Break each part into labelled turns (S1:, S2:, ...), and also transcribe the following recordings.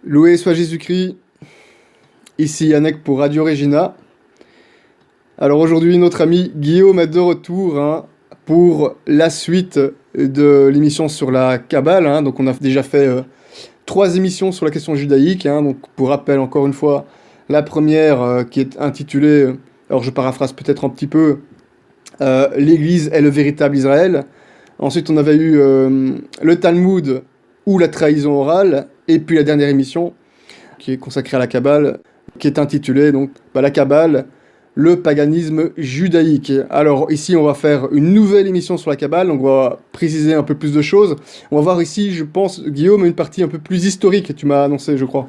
S1: Loué soit Jésus-Christ, ici Yannick pour Radio Regina. Alors aujourd'hui, notre ami Guillaume est de retour pour la suite de l'émission sur la Kabbale. Donc on a déjà fait 3 émissions sur la question judaïque. Donc pour rappel, encore une fois, la première qui est intitulée, alors je paraphrase peut-être un petit peu, L'Église est le véritable Israël. Ensuite, on avait eu le Talmud ou la trahison orale. Et puis la dernière émission qui est consacrée à la Kabbale, qui est intitulée donc la Kabbale, le paganisme judaïque. Alors ici, on va faire une nouvelle émission sur la Kabbale, donc on va préciser un peu plus de choses. On va voir ici, je pense, Guillaume, une partie un peu plus historique, tu m'as annoncé, je crois.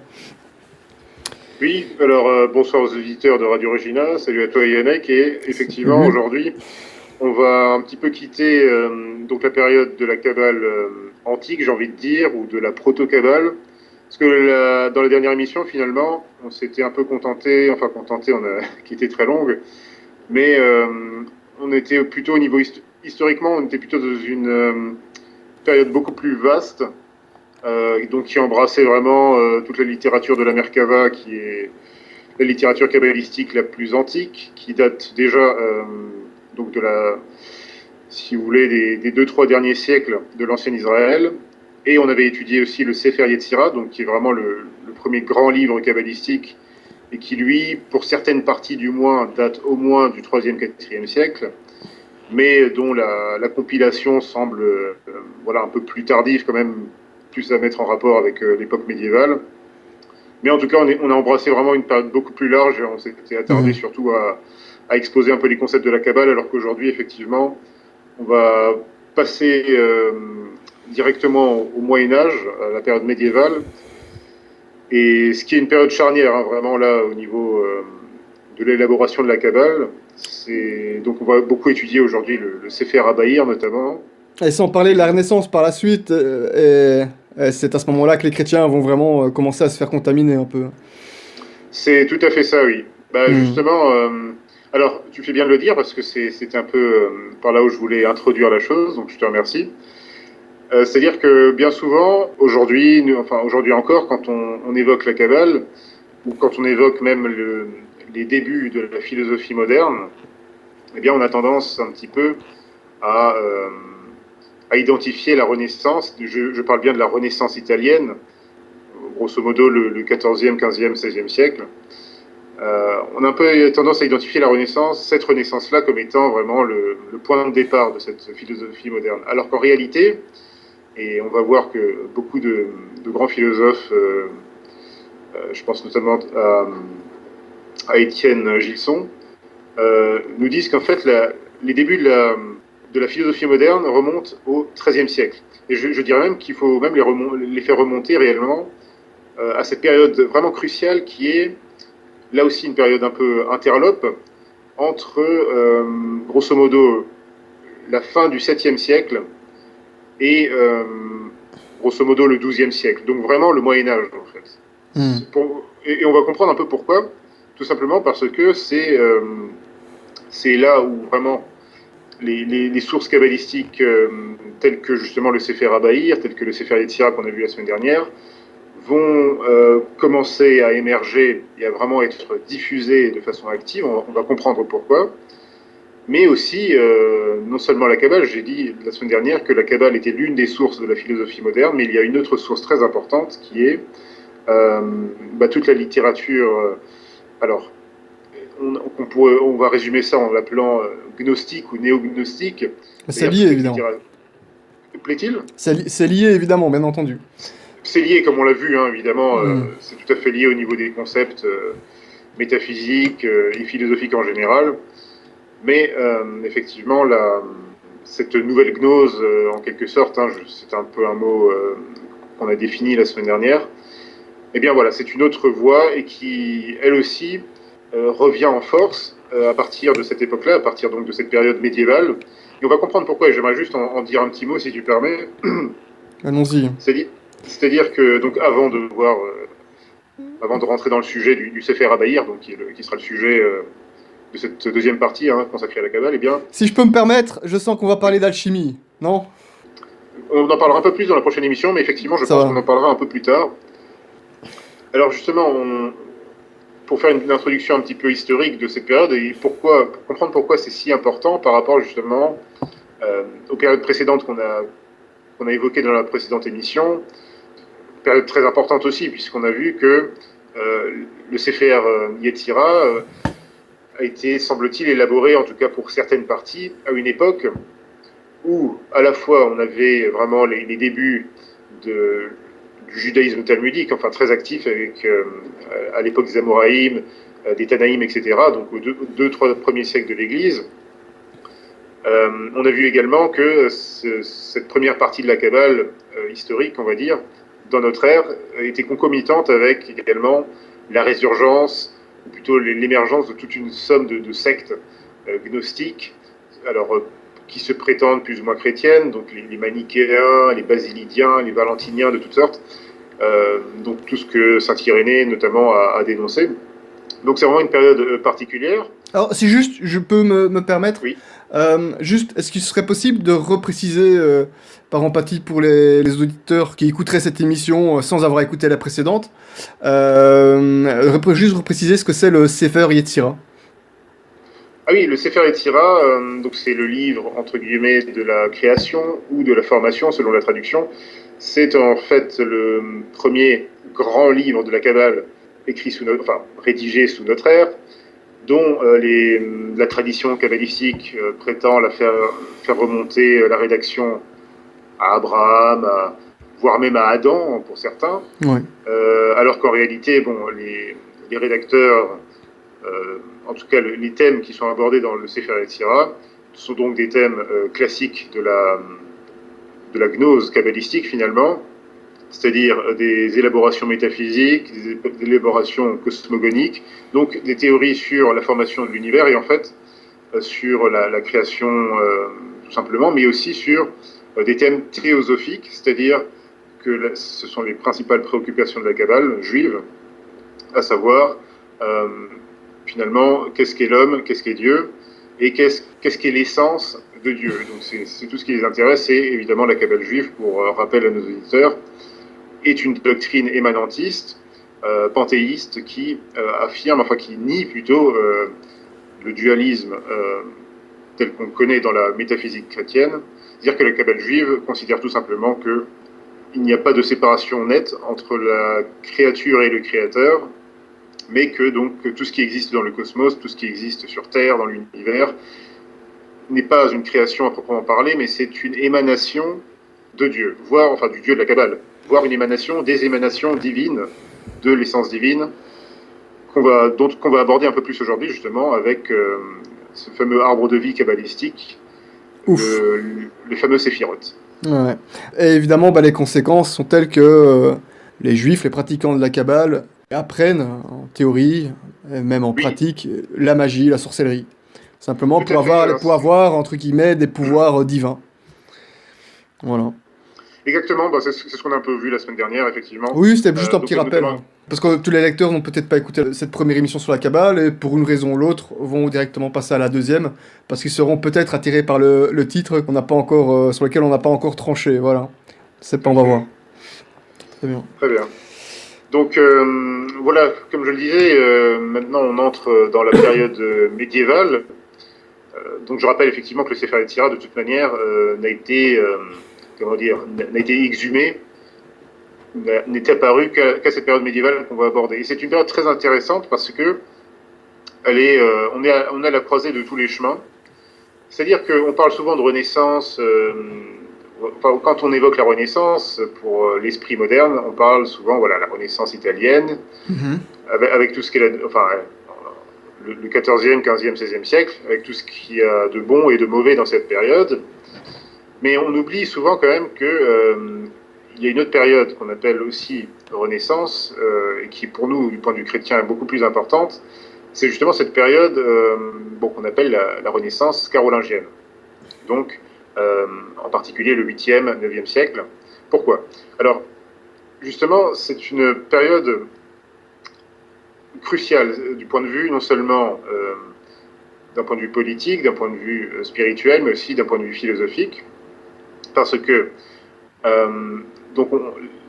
S2: Oui, alors bonsoir aux auditeurs de Radio Regina, salut à toi Yannick, et effectivement
S1: Salut.
S2: aujourd'hui on va un petit peu quitter donc la période de la Kabbale antique, j'ai envie de dire, ou de la proto-Kabbale, parce que dans la dernière émission finalement on s'était un peu contenté, on a qui était très longue, mais on était plutôt au niveau historiquement, on était plutôt dans une période beaucoup plus vaste, donc qui embrassait vraiment toute la littérature de la Merkava, qui est la littérature kabbalistique la plus antique, qui date déjà donc de la, si vous voulez, des 2-3 derniers siècles de l'ancien Israël. Et on avait étudié aussi le Sefer Yetzira, donc qui est vraiment le premier grand livre kabbalistique, et qui, lui, pour certaines parties du moins, date au moins du 3e, 4e siècle, mais dont la compilation semble un peu plus tardive quand même, plus à mettre en rapport avec l'époque médiévale. Mais en tout cas, on a embrassé vraiment une période beaucoup plus large et on s'était attardé surtout à exposer un peu les concepts de la Kabbale, alors qu'aujourd'hui, effectivement, on va passer directement au Moyen-Âge, à la période médiévale, et ce qui est une période charnière, vraiment là, au niveau de l'élaboration de la Kabbale. Donc on va beaucoup étudier aujourd'hui le Sefer Abaïr notamment.
S1: Et sans parler de la Renaissance par la suite, et c'est à ce moment-là que les chrétiens vont vraiment commencer à se faire contaminer un peu.
S2: C'est tout à fait ça, oui.
S1: Hmm.
S2: Justement, alors tu fais bien de le dire parce que c'était un peu par là où je voulais introduire la chose, donc je te remercie. C'est-à-dire que bien souvent, aujourd'hui encore, quand on évoque la Kabbale, ou quand on évoque même les débuts de la philosophie moderne, eh bien on a tendance un petit peu à, euh, à identifier la Renaissance. Je parle bien de la Renaissance italienne, grosso modo le 14e, 15e, 16e siècle. On a un peu tendance à identifier la Renaissance, cette Renaissance-là, comme étant vraiment le point de départ de cette philosophie moderne. Alors qu'en réalité, et on va voir que beaucoup de grands philosophes, je pense notamment à Étienne Gilson, nous disent qu'en fait, les débuts de la philosophie moderne remontent au XIIIe siècle. Et je dirais même qu'il faut même les faire remonter réellement à cette période vraiment cruciale qui est là aussi une période un peu interlope entre, grosso modo, la fin du 7e siècle et, grosso modo, le 12e siècle. Donc vraiment le Moyen-Âge, en fait.
S1: Hmm.
S2: Et on va comprendre un peu pourquoi. Tout simplement parce que c'est là où vraiment les sources kabbalistiques telles que justement le Sefer Abaïr, telles que le Sefer Yetzira qu'on a vu la semaine dernière, vont commencer à émerger et à vraiment être diffusées de façon active. On va comprendre pourquoi. Mais aussi, non seulement la Kabbale, j'ai dit la semaine dernière que la Kabbale était l'une des sources de la philosophie moderne, mais il y a une autre source très importante qui est toute la littérature. Alors, on va résumer ça en l'appelant gnostique ou néognostique,
S1: C'est
S2: c'est-à-dire
S1: lié,
S2: toute cette
S1: évidemment.
S2: littérature. Plaît-il?
S1: C'est lié, évidemment, bien entendu.
S2: C'est lié, comme on l'a vu, évidemment,
S1: Hmm.
S2: c'est tout à fait lié au niveau des concepts métaphysiques et philosophiques en général. Mais effectivement, cette nouvelle gnose, en quelque sorte, c'est un peu un mot qu'on a défini la semaine dernière, eh bien voilà, c'est une autre voie et qui, elle aussi, revient en force à partir de cette époque-là, à partir donc de cette période médiévale. Et on va comprendre pourquoi, et j'aimerais juste en dire un petit mot, si tu permets.
S1: Allons-y.
S2: C'est-à-dire que, donc, avant de rentrer dans le sujet du Sefer Abaïr, donc qui sera le sujet de cette deuxième partie consacrée à la Kabbale, eh bien,
S1: Si je peux me permettre, je sens qu'on va parler d'alchimie, non?
S2: on en parlera un peu plus dans la prochaine émission, mais effectivement, je
S1: Ça
S2: pense qu'on
S1: va.
S2: en parlera un peu plus tard. Alors justement, pour faire une introduction un petit peu historique de cette période et pour comprendre pourquoi c'est si important par rapport justement aux périodes précédentes qu'on a évoquées dans la précédente émission, période très importante aussi puisqu'on a vu que le Sefer Yetzira a été, semble-t-il, élaboré, en tout cas pour certaines parties, à une époque où à la fois on avait vraiment les débuts du judaïsme talmudique, enfin très actif avec à l'époque des Amoraïm, des Tanaïm, etc., donc aux deux, trois premiers siècles de l'Église. On a vu également que cette première partie de la Kabbale historique, on va dire, dans notre ère, était concomitante avec également la résurgence, ou plutôt l'émergence de toute une somme de sectes gnostiques, alors qui se prétendent plus ou moins chrétiennes, donc les manichéens, les basilidiens, les valentiniens de toutes sortes, donc tout ce que saint Irénée notamment a dénoncé. Donc c'est vraiment une période particulière.
S1: Alors, si juste je peux me permettre,
S2: Oui.
S1: juste, est-ce qu'il serait possible de repréciser, par empathie pour les auditeurs qui écouteraient cette émission sans avoir écouté la précédente, juste repréciser ce que c'est le Sefer Yetzira?
S2: Ah oui, le Sefer Yetzira, donc c'est le livre entre guillemets de la création ou de la formation selon la traduction. C'est en fait le premier grand livre de la Kabbale écrit rédigé sous notre ère, dont la tradition kabbalistique prétend faire remonter la rédaction à Abraham, voire même à Adam pour certains,
S1: Ouais.
S2: alors qu'en réalité, bon, les rédacteurs, en tout cas les thèmes qui sont abordés dans le Sefer Yetzira, sont donc des thèmes classiques de la gnose kabbalistique finalement, c'est-à-dire des élaborations métaphysiques, des élaborations cosmogoniques, donc des théories sur la formation de l'univers et en fait sur la création tout simplement, mais aussi sur des thèmes théosophiques, c'est-à-dire que ce sont les principales préoccupations de la Kabbale juive, à savoir finalement qu'est-ce qu'est l'homme, qu'est-ce qu'est Dieu, et qu'est-ce qu'est l'essence de Dieu. Donc c'est tout ce qui les intéresse, c'est évidemment la Kabbale juive, pour rappel à nos auditeurs, est une doctrine émanentiste, panthéiste, qui qui nie plutôt le dualisme tel qu'on le connaît dans la métaphysique chrétienne, c'est-à-dire que la Kabbale juive considère tout simplement qu'il n'y a pas de séparation nette entre la créature et le créateur, mais que donc tout ce qui existe dans le cosmos, tout ce qui existe sur Terre, dans l'univers, n'est pas une création à proprement parler, mais c'est une émanation de Dieu, du Dieu de la Kabbale, voire une émanation des émanations divines de l'essence divine qu'on va aborder un peu plus aujourd'hui justement avec ce fameux arbre de vie kabbalistique, le fameux Séphiroth.
S1: Ouais. Et évidemment, les conséquences sont telles que les juifs, les pratiquants de la Kabbale, apprennent en théorie, et même en pratique, la magie, la sorcellerie. Simplement pour avoir, entre guillemets, des pouvoirs divins. Voilà.
S2: Exactement, c'est ce qu'on a un peu vu la semaine dernière, effectivement.
S1: Oui, c'était juste un petit rappel. Parce que tous les lecteurs n'ont peut-être pas écouté cette première émission sur la Kabbale et pour une raison ou l'autre vont directement passer à la deuxième parce qu'ils seront peut-être attirés par le titre qu'on n'a pas encore, sur lequel on n'a pas encore tranché. Voilà. C'est pas, on va voir. Très bien.
S2: Très bien. Donc voilà, comme je le disais, maintenant on entre dans la période médiévale. Donc je rappelle effectivement que le Sefer Yetzira, de toute manière, n'a été exhumé, n'est apparu qu'à cette période médiévale qu'on va aborder. Et c'est une période très intéressante parce que on est à la croisée de tous les chemins. C'est-à-dire qu'on parle souvent de Renaissance. Quand on évoque la Renaissance, pour l'esprit moderne, on parle souvent, la Renaissance italienne, avec tout ce qu'est le 14e, 15e, 16e siècle, avec tout ce qu'il y a de bon et de mauvais dans cette période. Mais on oublie souvent quand même qu'il y a une autre période qu'on appelle aussi Renaissance, et qui pour nous, du point de vue chrétien, est beaucoup plus importante. C'est justement cette période qu'on appelle la Renaissance carolingienne. Donc, en particulier le 8e, 9e siècle. Pourquoi ? Alors, justement, c'est une période cruciale du point de vue non seulement d'un point de vue politique, d'un point de vue spirituel, mais aussi d'un point de vue philosophique, parce que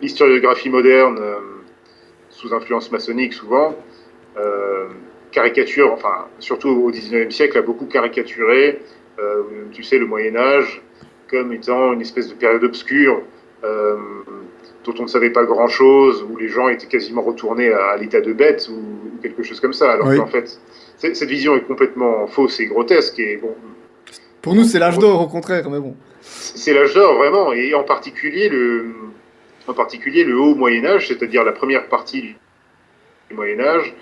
S2: l'historiographie moderne sous influence maçonnique souvent, caricature, enfin surtout au XIXe siècle, a beaucoup caricaturé, tu sais, le Moyen-Âge comme étant une espèce de période obscure dont on ne savait pas grand-chose, où les gens étaient quasiment retournés à l'état de bête ou quelque chose comme ça, alors qu'en fait, cette vision est complètement fausse et grotesque. Et bon,
S1: pour nous, c'est l'âge d'or, au contraire, mais bon.
S2: C'est l'âge d'or, vraiment, et en particulier le haut Moyen-Âge, c'est-à-dire la première partie du Moyen-Âge,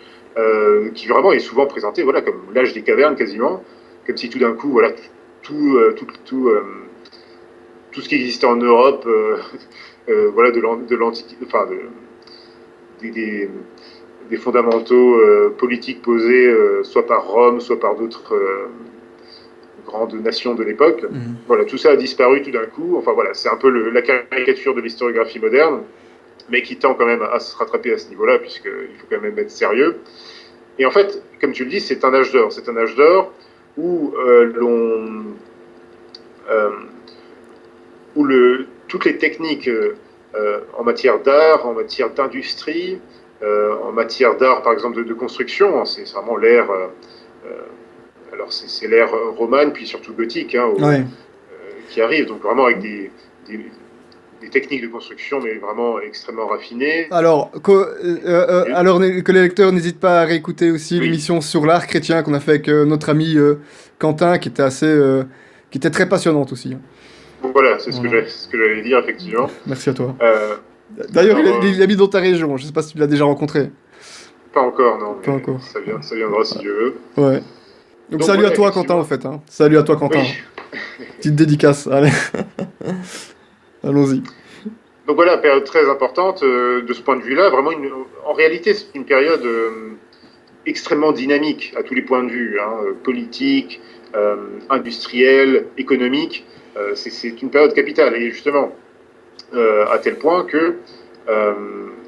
S2: qui vraiment est souvent présenté voilà, comme l'âge des cavernes quasiment, comme si tout d'un coup, voilà, tout ce qui existait en Europe, voilà, de l'Antiquité, enfin, des fondamentaux politiques posés soit par Rome, soit par d'autres grandes nations de l'époque. Voilà, tout ça a disparu tout d'un coup. Enfin voilà, c'est un peu la caricature de l'historiographie moderne, mais qui tend quand même à se rattraper à ce niveau-là, puisqu'il faut quand même être sérieux. Et en fait, comme tu le dis, c'est un âge d'or. C'est un âge d'or où toutes les techniques en matière d'art, en matière d'industrie, en matière d'art, par exemple, de construction, hein, c'est vraiment l'ère... alors c'est l'ère romane, puis surtout gothique, hein, qui arrive, donc vraiment avec des techniques de construction, mais vraiment extrêmement raffinées.
S1: Alors que les lecteurs n'hésitent pas à réécouter aussi l'émission sur l'art chrétien qu'on a fait avec notre ami Quentin, qui était très passionnante aussi.
S2: Voilà, c'est ce que j'allais dire, effectivement.
S1: Merci à toi. D'ailleurs, il habite dans ta région, je ne sais pas si tu l'as déjà rencontré.
S2: Pas encore, non.
S1: Pas encore.
S2: Ça viendra si Dieu veut.
S1: Ouais. Donc salut à toi, Quentin, en fait. Hein. Salut à toi, Quentin. Oui. Petite dédicace, allez. Allons-y.
S2: Donc voilà, période très importante de ce point de vue-là. Vraiment, en réalité, c'est une période extrêmement dynamique à tous les points de vue, hein, politique, industriel, économique. C'est une période capitale. Et justement, à tel point que...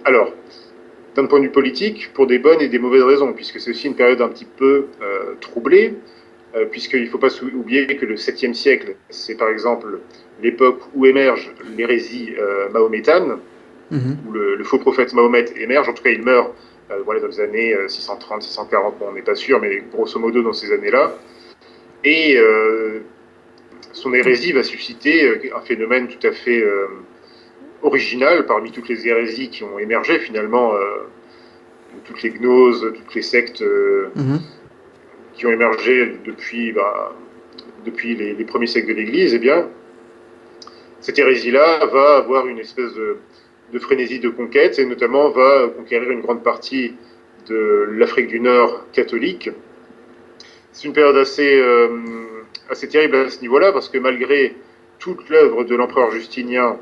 S2: alors, d'un point de vue politique, pour des bonnes et des mauvaises raisons, puisque c'est aussi une période un petit peu troublée, puisqu'il ne faut pas oublier que le 7e siècle, c'est par exemple l'époque où émerge l'hérésie mahométane, où le faux prophète Mahomet émerge, en tout cas il meurt voilà, dans les années 630, 640, bon, on n'est pas sûr, mais grosso modo dans ces années-là. Et son hérésie va susciter un phénomène tout à fait original parmi toutes les hérésies qui ont émergé finalement, toutes les gnoses, toutes les sectes qui ont émergé depuis les premiers siècles de l'Église. Eh bien, cette hérésie-là va avoir une espèce de frénésie de conquête, et notamment va conquérir une grande partie de l'Afrique du Nord catholique. C'est une période assez terrible à ce niveau-là, parce que malgré toute l'œuvre de l'empereur Justinien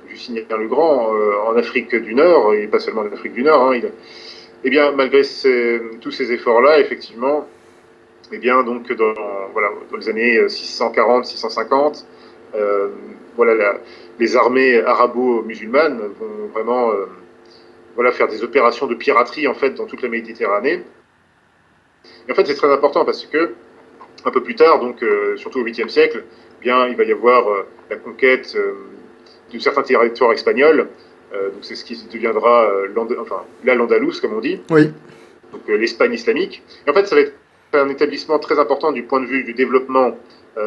S2: le Grand en Afrique du Nord, et pas seulement en Afrique du Nord, hein, eh bien, malgré tous ces efforts-là, effectivement, eh bien, donc, dans les années 640-650, voilà, les armées arabo-musulmanes vont vraiment faire des opérations de piraterie en fait, dans toute la Méditerranée. Et en fait, c'est très important parce que, un peu plus tard, donc, surtout au 8e siècle, eh bien, il va y avoir la conquête de certains territoires espagnols. Donc c'est ce qui deviendra l'Andalous, comme on dit.
S1: Oui.
S2: Donc l'Espagne islamique. Et en fait, ça va être un établissement très important du point de vue du développement,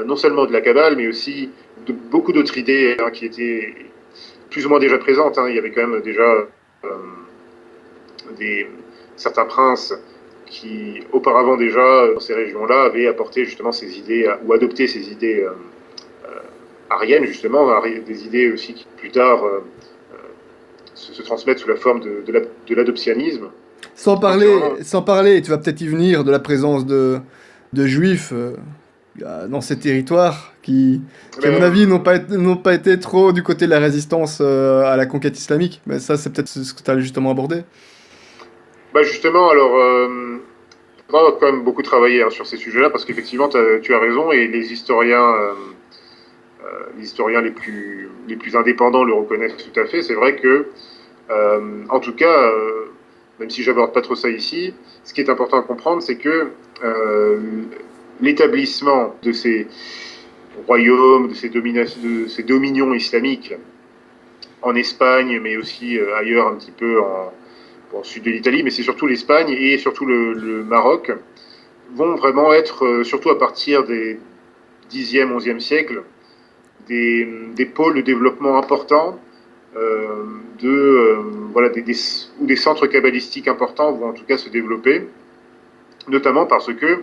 S2: non seulement de la Kabbale, mais aussi de beaucoup d'autres idées qui étaient plus ou moins déjà présentes. Hein. Il y avait quand même déjà certains princes qui, auparavant déjà, dans ces régions-là, avaient apporté justement ces idées, ou adopté ces idées ariennes, justement, des idées aussi qui, plus tard, se transmettent sous la forme de l'adoptionnisme.
S1: Sans parler, tu vas peut-être y venir, de la présence de juifs dans ces territoires qui à mon avis, n'ont pas été trop du côté de la résistance à la conquête islamique. Mais ça, c'est peut-être ce que tu as justement abordé.
S2: Bah justement, alors, il faudra quand même beaucoup travailler sur ces sujets-là, parce qu'effectivement, tu as raison, et les historiens les plus indépendants le reconnaissent tout à fait. C'est vrai que, en tout cas, même si j'aborde pas trop ça ici, ce qui est important à comprendre, c'est que l'établissement de ces royaumes, de ces dominions islamiques en Espagne, mais aussi ailleurs un petit peu bon, sud de l'Italie, mais c'est surtout l'Espagne et surtout le Maroc, vont vraiment être, surtout à partir des 10e, 11e siècle, des pôles de développement importants, voilà, ou des centres kabbalistiques importants vont en tout cas se développer, notamment parce que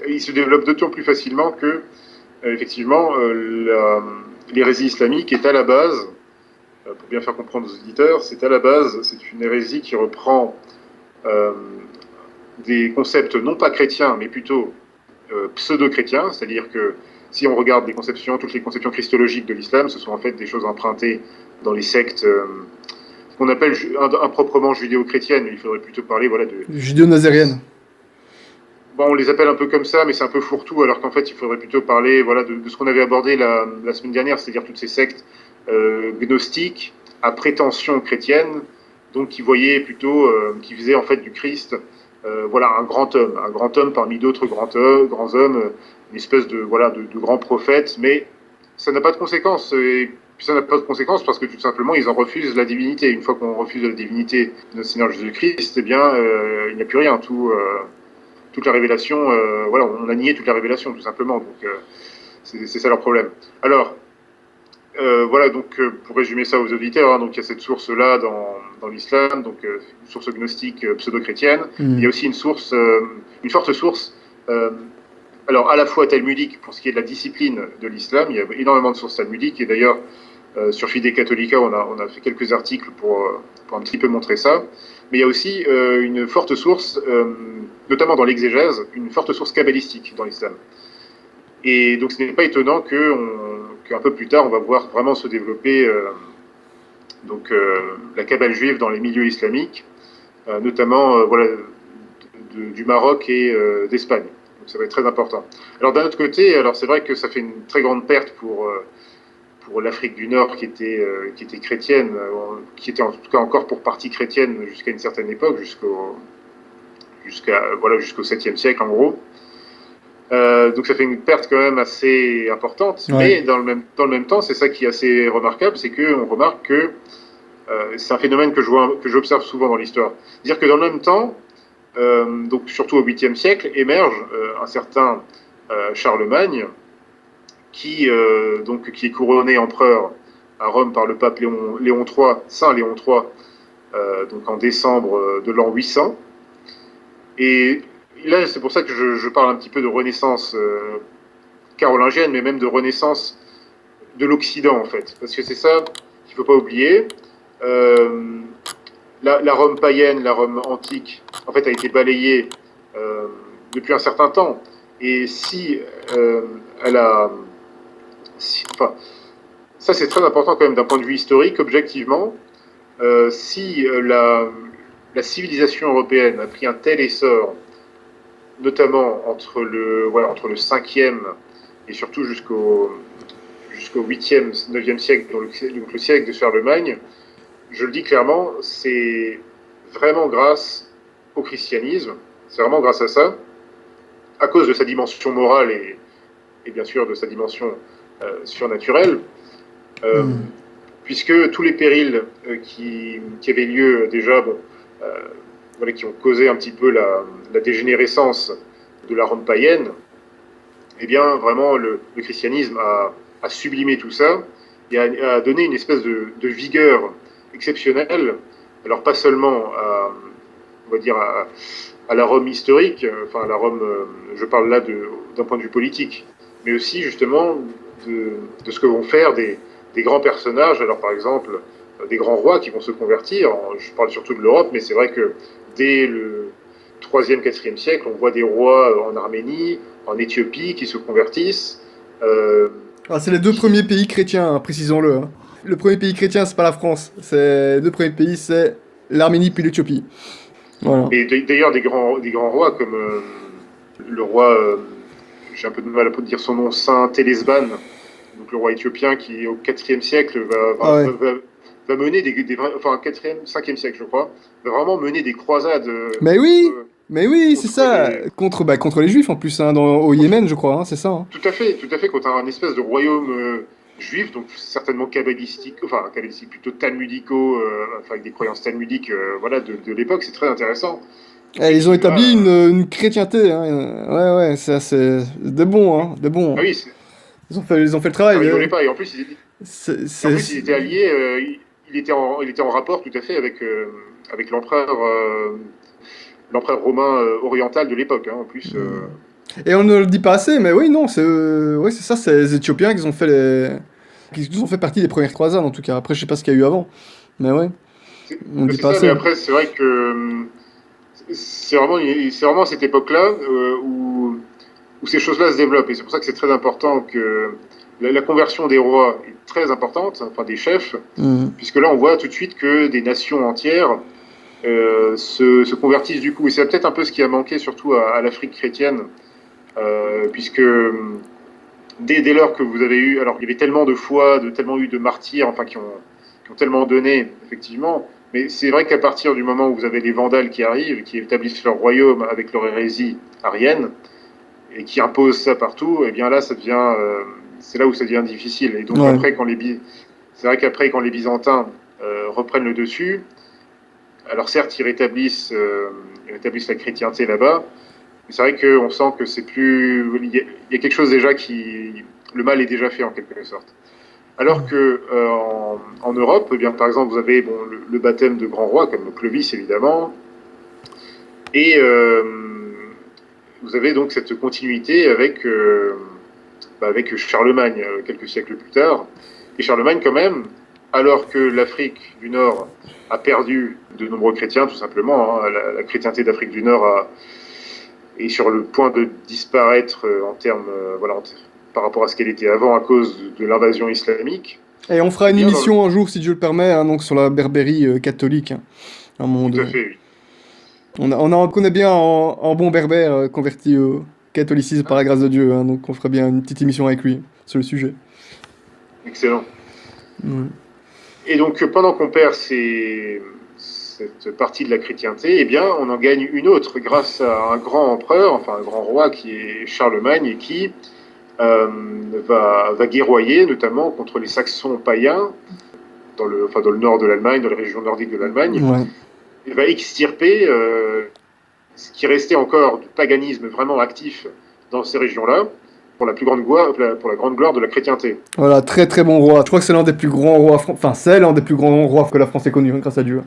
S2: ils se développent d'autant plus facilement que, effectivement, l'hérésie islamique est à la base, pour bien faire comprendre aux auditeurs, c'est une hérésie qui reprend des concepts non pas chrétiens, mais plutôt pseudo-chrétiens, c'est-à-dire que si on regarde toutes les conceptions christologiques de l'islam, ce sont en fait des choses empruntées dans les sectes qu'on appelle improprement judéo-chrétiennes, mais il faudrait plutôt parler voilà, de...
S1: Judéo-nazérienne.
S2: Bon, on les appelle un peu comme ça, mais c'est un peu fourre-tout, alors qu'en fait, il faudrait plutôt parler voilà, de ce qu'on avait abordé la semaine dernière, c'est-à-dire toutes ces sectes gnostiques à prétention chrétienne, donc qui voyaient plutôt, qui faisaient en fait du Christ voilà, un grand homme parmi d'autres grands hommes, une espèce de, voilà, de grand prophète, mais ça n'a pas de conséquences. Et ça n'a pas de conséquences parce que tout simplement, ils en refusent la divinité. Une fois qu'on refuse la divinité de notre Seigneur Jésus-Christ, eh bien, il n'y a plus rien. Toute la révélation, voilà, on a nié toute la révélation, tout simplement. Donc, c'est ça leur problème. Alors, voilà, donc pour résumer ça aux auditeurs, hein, donc il y a cette source-là dans l'islam, donc une source gnostique pseudo-chrétienne. Il y a aussi une forte source, alors à la fois talmudique pour ce qui est de la discipline de l'islam. Il y a énormément de sources talmudiques et d'ailleurs sur Fide Catholica on a fait quelques articles pour un petit peu montrer ça. Mais il y a aussi une forte source, notamment dans l'exégèse, une forte source kabbalistique dans l'islam. Et donc ce n'est pas étonnant qu'un peu plus tard, on va voir vraiment se développer la Kabbale juive dans les milieux islamiques, notamment voilà, du Maroc et d'Espagne. Donc ça va être très important. Alors d'un autre côté, alors c'est vrai que ça fait une très grande perte pour l'Afrique du Nord qui était chrétienne, qui était en tout cas encore pour partie chrétienne jusqu'à une certaine époque, jusqu'au 7e siècle en gros. Donc ça fait une perte quand même assez importante, ouais. Mais dans le même temps, c'est ça qui est assez remarquable, c'est qu'on remarque que c'est un phénomène que j'observe souvent dans l'histoire. C'est-à-dire que dans le même temps, donc surtout au 8e siècle, émerge un certain Charlemagne qui est couronné empereur à Rome par le pape Léon III, Saint Léon III, donc en décembre de l'an 800. Et là, c'est pour ça que je parle un petit peu de renaissance carolingienne, mais même de renaissance de l'Occident, en fait. Parce que c'est ça qu'il ne faut pas oublier. La Rome païenne, la Rome antique, en fait, a été balayée depuis un certain temps. Et ça, c'est très important quand même d'un point de vue historique, objectivement. Si la civilisation européenne a pris un tel essor, notamment entre le 5e et surtout jusqu'au 8e, 9e siècle, donc le siècle de Charlemagne, je le dis clairement, c'est vraiment grâce au christianisme, c'est vraiment grâce à ça, à cause de sa dimension morale et bien sûr de sa dimension surnaturelle, puisque tous les périls qui avaient lieu déjà, voilà, qui ont causé un petit peu la dégénérescence de la Rome païenne, eh bien, vraiment, le christianisme a sublimé tout ça et a donné une espèce de vigueur exceptionnelle, alors pas seulement on va dire à la Rome historique, enfin à la Rome, je parle là d'un point de vue politique, mais aussi justement de ce que vont faire des grands personnages, alors par exemple des grands rois qui vont se convertir, je parle surtout de l'Europe, mais c'est vrai que dès le 3e, 4e siècle, on voit des rois en Arménie, en Éthiopie qui se convertissent.
S1: C'est les deux premiers pays chrétiens, hein, précisons-le. Hein. Le premier pays chrétien, c'est pas la France. Les deux premiers pays, c'est l'Arménie puis l'Éthiopie. Voilà.
S2: Et d'ailleurs, des grands rois comme le roi, j'ai un peu de mal à dire son nom, Saint Télesban, donc le roi éthiopien qui, au 4e siècle, va mener enfin 4e, 5e siècle, je crois, va vraiment mener des croisades.
S1: Mais oui, c'est ça, contre les Juifs en plus, hein, au Yémen, je crois, hein, c'est ça. Hein.
S2: Tout à fait, contre un espèce de royaume juifs, donc certainement kabbalistiques, enfin kabbalistiques plutôt talmudicaux, enfin avec des croyances talmudiques, voilà, de l'époque. C'est très intéressant.
S1: Ils ont établi
S2: Effectivement,
S1: une chrétienté, hein. Ouais, c'est assez... Des bons, hein. Des bons,
S2: ah
S1: hein.
S2: oui,
S1: Ils ont fait le
S2: ça
S1: travail.
S2: rigolait pas.
S1: C'est,
S2: Et en
S1: c'est-
S2: plus, ils étaient alliés. Il était en rapport tout à fait avec l'empereur romain oriental de l'époque. Hein, en plus,
S1: Et on ne le dit pas assez, mais oui, non, ouais, c'est ça, c'est les Éthiopiens qui ont fait qui ont fait partie des premières croisades, en tout cas. Après, je sais pas ce qu'il y a eu avant. Mais ouais, on ne dit
S2: c'est
S1: pas
S2: ça. Mais
S1: assez.
S2: après, c'est vrai que c'est vraiment à cette époque-là où ces choses-là se développent. Et c'est pour ça que c'est très important que la conversion des rois est très importante, enfin des chefs,
S1: Mhm.
S2: puisque là, on voit tout de suite que des nations entières se convertissent du coup. Et c'est peut-être un peu ce qui a manqué surtout à l'Afrique chrétienne, puisque dès lors que vous avez eu, alors il y avait tellement de foi, tellement eu de martyrs, enfin qui ont tellement donné, effectivement, mais c'est vrai qu'à partir du moment où vous avez les Vandales qui arrivent, qui établissent leur royaume avec leur hérésie arienne, et qui imposent ça partout, et bien là, c'est là où ça devient difficile. Et donc
S1: Ouais.
S2: après, c'est vrai qu'après, quand les Byzantins reprennent le dessus, alors certes, ils rétablissent la chrétienté là-bas, mais c'est vrai qu'on sent que c'est plus, il y a quelque chose déjà le mal est déjà fait en quelque sorte. Alors que en Europe, eh bien par exemple, vous avez bon, le baptême de grands rois comme Clovis évidemment, et vous avez donc cette continuité avec Charlemagne quelques siècles plus tard. Et Charlemagne quand même, alors que l'Afrique du Nord a perdu de nombreux chrétiens tout simplement, hein, la chrétienté d'Afrique du Nord est sur le point de disparaître en termes par rapport à ce qu'elle était avant à cause de l'invasion islamique.
S1: Et on fera
S2: Eh
S1: une
S2: bien,
S1: émission un jour, si Dieu le permet, hein, donc sur la Berbérie catholique, hein, à un moment
S2: tout à
S1: donné.
S2: fait, oui.
S1: On en connaît bien en bon berbère converti au catholicisme par la grâce de Dieu, hein, donc on fera bien une petite émission avec lui sur le sujet.
S2: Excellent.
S1: Ouais.
S2: Et donc, pendant qu'on perd cette partie de la chrétienté, eh bien, on en gagne une autre grâce à un grand empereur, enfin un grand roi qui est Charlemagne et qui euh, va guerroyer notamment contre les Saxons païens dans le nord de l'Allemagne, dans les régions nordiques de l'Allemagne.
S1: Ouais.
S2: Il va extirper ce qui restait encore du paganisme vraiment actif dans ces régions-là pour la grande gloire de la chrétienté.
S1: Voilà, très très bon roi. Je crois que c'est l'un des plus grands rois, enfin c'est l'un des plus grands rois que la France ait connu, hein, grâce à Dieu.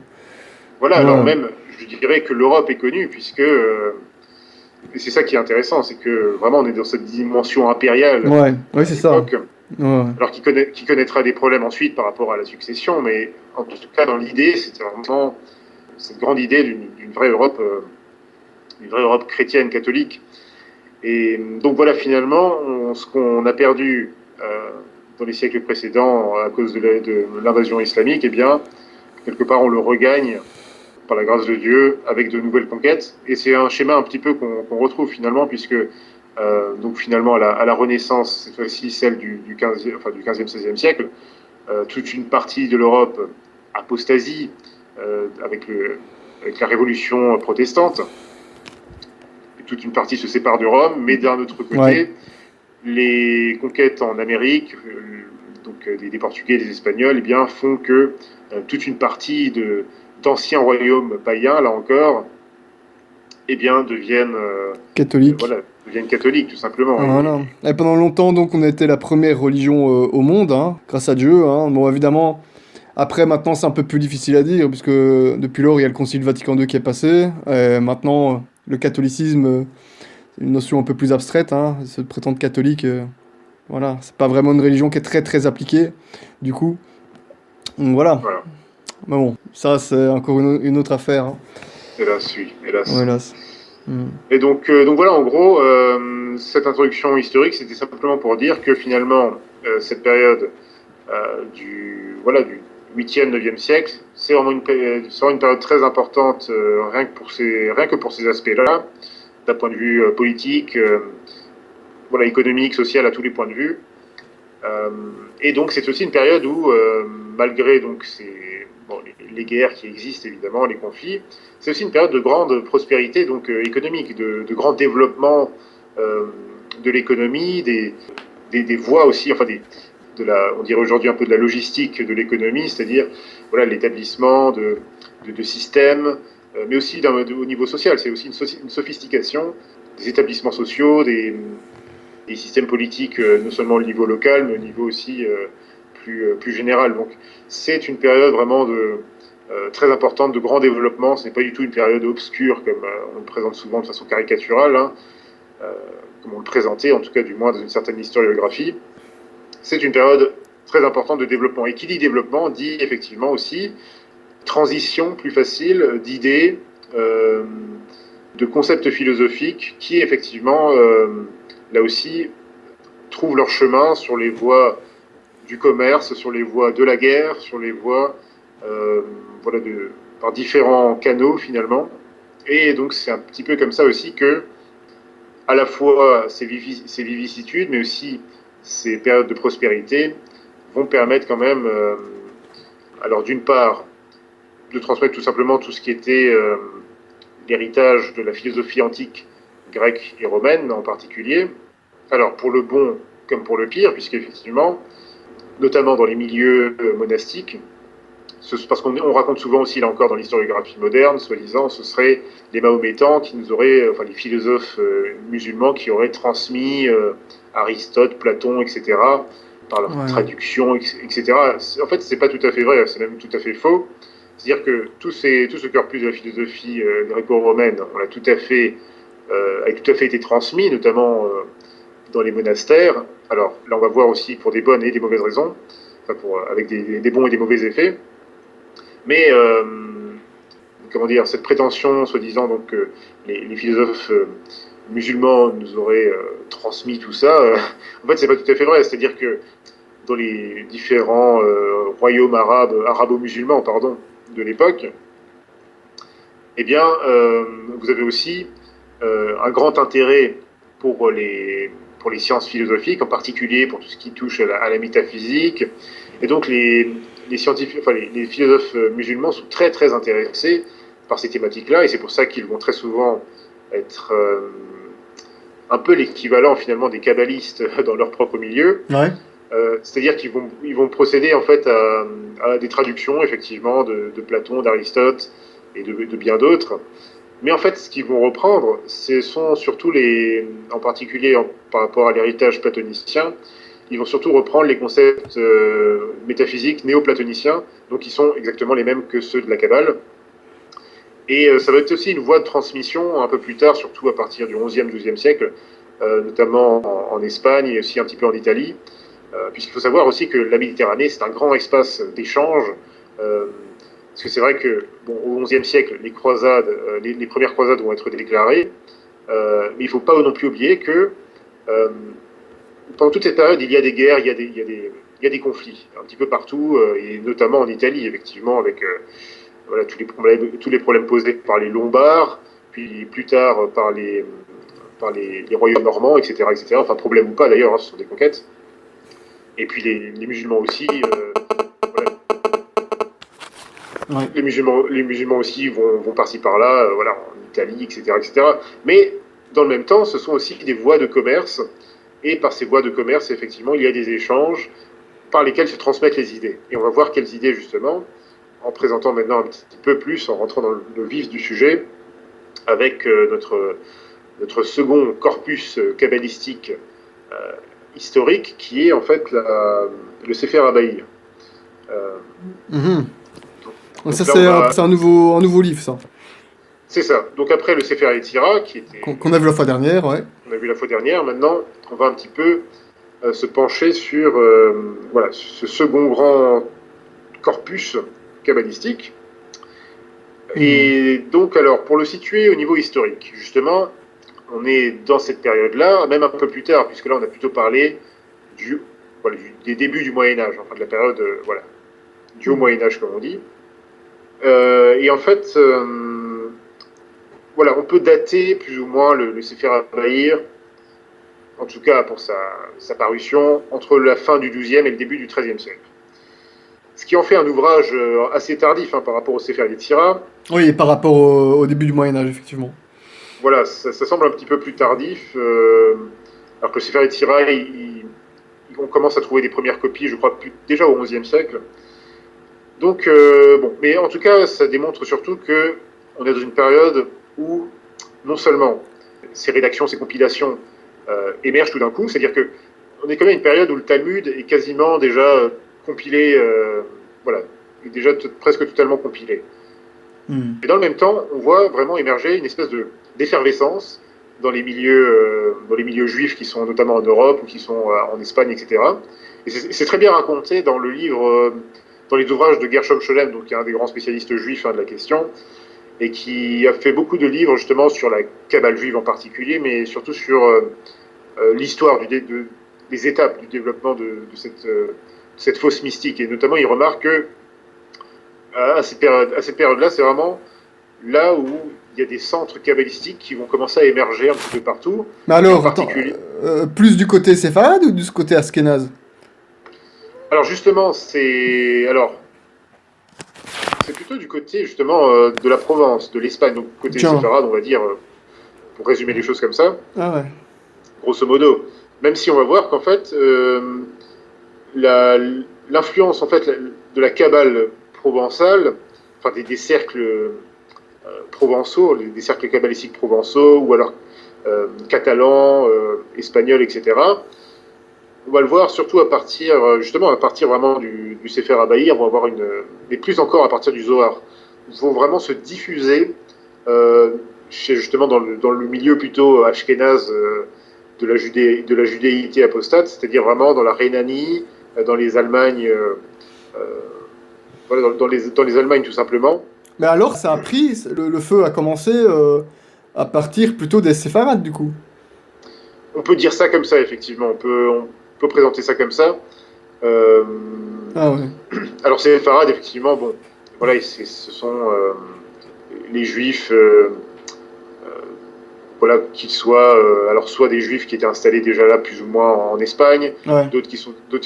S2: Voilà, alors
S1: Ouais,
S2: même, je dirais que l'Europe est connue, puisque et c'est ça qui est intéressant, c'est que vraiment on est dans cette dimension impériale
S1: ouais,
S2: à
S1: c'est ça.
S2: l'époque,
S1: Ouais.
S2: alors qui connaîtra des problèmes ensuite par rapport à la succession, mais en tout cas dans l'idée, c'était vraiment cette grande idée d'une vraie Europe chrétienne, catholique. Et donc voilà, finalement, ce qu'on a perdu dans les siècles précédents à cause de l'invasion islamique, eh bien, quelque part, on le regagne par la grâce de Dieu avec de nouvelles conquêtes. Et c'est un schéma un petit peu qu'on retrouve finalement, puisque donc finalement, à la Renaissance, cette fois-ci celle du 15e, enfin, du 15e, 16e siècle, toute une partie de l'Europe apostasie avec la révolution protestante. Toute une partie se sépare de Rome, mais d'un autre côté,
S1: Ouais.
S2: les conquêtes en Amérique, donc des Portugais, des Espagnols, eh bien, font que toute une partie d'anciens royaumes païens, là encore, eh bien,
S1: Catholique.
S2: deviennent catholiques, tout simplement.
S1: Voilà. Et pendant longtemps, donc, on a été la première religion au monde, hein, grâce à Dieu, hein. Bon, évidemment, après, maintenant, c'est un peu plus difficile à dire, puisque depuis lors, il y a le Concile Vatican II qui est passé. Et maintenant, le catholicisme, c'est une notion un peu plus abstraite, hein. Se prétendre catholique, voilà, c'est pas vraiment une religion qui est très très appliquée, du coup. Donc, voilà.
S2: Voilà,
S1: Mais bon, ça, c'est encore une autre affaire, hein.
S2: hélas, oui, hélas.
S1: Voilà.
S2: Et donc voilà, en gros, cette introduction historique, c'était simplement pour dire que finalement, cette période du 8e, 9e siècle, c'est vraiment une période très importante, rien que pour ces aspects-là, d'un point de vue politique, voilà, économique, social, à tous les points de vue. Et donc c'est aussi une période où, malgré donc les guerres qui existent évidemment, les conflits, c'est aussi une période de grande prospérité donc économique, de grand développement de l'économie, des voies aussi, enfin on dirait aujourd'hui un peu de la logistique de l'économie, c'est-à-dire voilà, l'établissement de systèmes, mais aussi au niveau social. C'est aussi une sophistication des établissements sociaux, des systèmes politiques, non seulement au niveau local, mais au niveau aussi plus général. Donc c'est une période vraiment très importante de grand développement. Ce n'est pas du tout une période obscure comme on le présente souvent de façon caricaturale, hein, comme on le présentait, en tout cas du moins dans une certaine historiographie. C'est une période très importante de développement. Et qui dit développement dit effectivement aussi transition plus facile d'idées, de concepts philosophiques qui effectivement, là aussi, trouvent leur chemin sur les voies du commerce, sur les voies de la guerre, sur les voies voilà, par différents canaux finalement. Et donc c'est un petit peu comme ça aussi que, à la fois ces vicissitudes, mais aussi ces périodes de prospérité vont permettre quand même, alors d'une part, de transmettre tout simplement tout ce qui était l'héritage de la philosophie antique grecque et romaine en particulier, alors pour le bon comme pour le pire, puisqu'effectivement, notamment dans les milieux monastiques, parce qu'on raconte souvent aussi, là encore, dans l'historiographie moderne, soi-disant, ce seraient les Mahométans qui nous auraient, enfin les philosophes musulmans qui auraient transmis Aristote, Platon, etc., par leur traduction, etc. En fait, c'est pas tout à fait vrai, c'est même tout à fait faux. C'est-à-dire que tout ce corpus de la philosophie gréco-romaine, a tout à fait été transmis, notamment dans les monastères. Alors là, on va voir aussi pour des bonnes et des mauvaises raisons, enfin avec des bons et des mauvais effets. Mais comment dire, cette prétention, soi-disant donc les philosophes musulmans nous auraient transmis tout ça, en fait, c'est pas tout à fait vrai. C'est-à-dire que dans les différents royaumes arabo-musulmans, de l'époque, eh bien, vous avez aussi un grand intérêt pour les sciences philosophiques, en particulier pour tout ce qui touche à la métaphysique. Et donc, les philosophes musulmans sont très, très intéressés par ces thématiques-là, et c'est pour ça qu'ils vont très souvent être un peu l'équivalent, finalement, des kabbalistes dans leur propre milieu.
S1: Ouais.
S2: C'est-à-dire qu'ils vont procéder en fait à des traductions effectivement de Platon, d'Aristote et de bien d'autres. Mais en fait, ce qu'ils vont reprendre, ce sont surtout en particulier par rapport à l'héritage platonicien, ils vont surtout reprendre les concepts métaphysiques néo-platoniciens, donc qui sont exactement les mêmes que ceux de la Kabbale. Et ça va être aussi une voie de transmission un peu plus tard, surtout à partir du XIe, XIIe siècle, notamment en Espagne et aussi un petit peu en Italie. Puisqu'il faut savoir aussi que la Méditerranée, c'est un grand espace d'échange, parce que c'est vrai que, au XIe siècle, les croisades, les premières croisades vont être déclarées, mais il ne faut pas non plus oublier que pendant toute cette période, il y a des guerres, il y a des conflits, un petit peu partout, et notamment en Italie, effectivement, avec voilà, tous les problèmes posés par les Lombards, puis plus tard par les royaumes normands, etc., etc. Enfin, problème ou pas d'ailleurs, hein, ce sont des conquêtes. Et puis les musulmans aussi, voilà.
S1: Ouais.
S2: Les musulmans aussi vont par-ci par-là, voilà, en Italie, etc., etc. Mais dans le même temps, ce sont aussi des voies de commerce, et par ces voies de commerce, effectivement, il y a des échanges par lesquels se transmettent les idées. Et on va voir quelles idées, justement, en présentant maintenant un petit peu plus, en rentrant dans le vif du sujet, avec notre second corpus kabbalistique historique, qui est en fait le Sefer Abaï.
S1: Donc ça, c'est un nouveau livre, ça.
S2: C'est ça. Donc après le Sefer Yetzira,
S1: qu'on a vu la fois dernière, ouais.
S2: On a vu la fois dernière. Maintenant, on va un petit peu se pencher sur voilà, ce second grand corpus kabbalistique. Et donc, alors, pour le situer au niveau historique, justement, on est dans cette période-là, même un peu plus tard, puisque là, on a plutôt parlé des débuts du Moyen-Âge, enfin de la période du Haut Moyen-Âge, comme on dit. Et en fait, voilà, on peut dater plus ou moins le Sefer Abaïr, en tout cas pour sa parution, entre la fin du XIIe et le début du XIIIe siècle. Ce qui en fait un ouvrage assez tardif par rapport au Sefer Yetzira.
S1: Oui, par rapport au début du Moyen-Âge, effectivement.
S2: Voilà, ça semble un petit peu plus tardif, alors que le Sefer Yetzira, on commence à trouver des premières copies, je crois, déjà au XIe siècle. Donc, bon, mais en tout cas, ça démontre surtout que on est dans une période où non seulement ces rédactions, ces compilations émergent tout d'un coup, c'est-à-dire que on est quand même à une période où le Talmud est quasiment déjà compilé, voilà, est déjà presque totalement compilé. Et dans le même temps, on voit vraiment émerger une espèce d'effervescence dans les milieux juifs qui sont notamment en Europe ou qui sont en Espagne, etc. Et c'est très bien raconté dans le livre, dans les ouvrages de Gershom Scholem, donc qui est un des grands spécialistes juifs de la question, et qui a fait beaucoup de livres justement sur la Kabbale juive en particulier, mais surtout sur l'histoire des étapes du développement de cette fosse mystique. Et notamment, il remarque que à cette période-là, c'est vraiment là où il y a des centres kabbalistiques qui vont commencer à émerger un petit peu partout.
S1: Mais alors, attends, plus du côté séfarade ou du côté ashkénaze?
S2: Alors justement, c'est plutôt du côté justement de la Provence, de l'Espagne, donc côté séfarade, on va dire, pour résumer les choses comme ça.
S1: Ah ouais.
S2: Grosso modo. Même si on va voir qu'en fait, l'influence en fait de la Kabbale provençale, enfin des cercles provençaux, des cercles kabbalistiques provençaux, ou alors catalans, espagnols, etc. On va le voir surtout à partir vraiment du Sefer Abaïr, on va voir mais plus encore à partir du Zohar. Ils vont vraiment se diffuser justement dans le milieu plutôt ashkénaze de la judéité apostate, c'est-à-dire vraiment dans la Rhénanie, dans les Allemagnes, voilà, dans les Allemagnes tout simplement.
S1: Mais alors, ça a pris, le feu a commencé à partir plutôt des séfarades, du coup.
S2: On peut dire ça comme ça, effectivement. On peut présenter ça comme ça.
S1: Ah ouais.
S2: Alors, ces séfarades, effectivement, bon, voilà, ce sont les Juifs, voilà, qu'ils soient, alors soit des Juifs qui étaient installés déjà là, plus ou moins en Espagne,
S1: Ouais.
S2: d'autres qui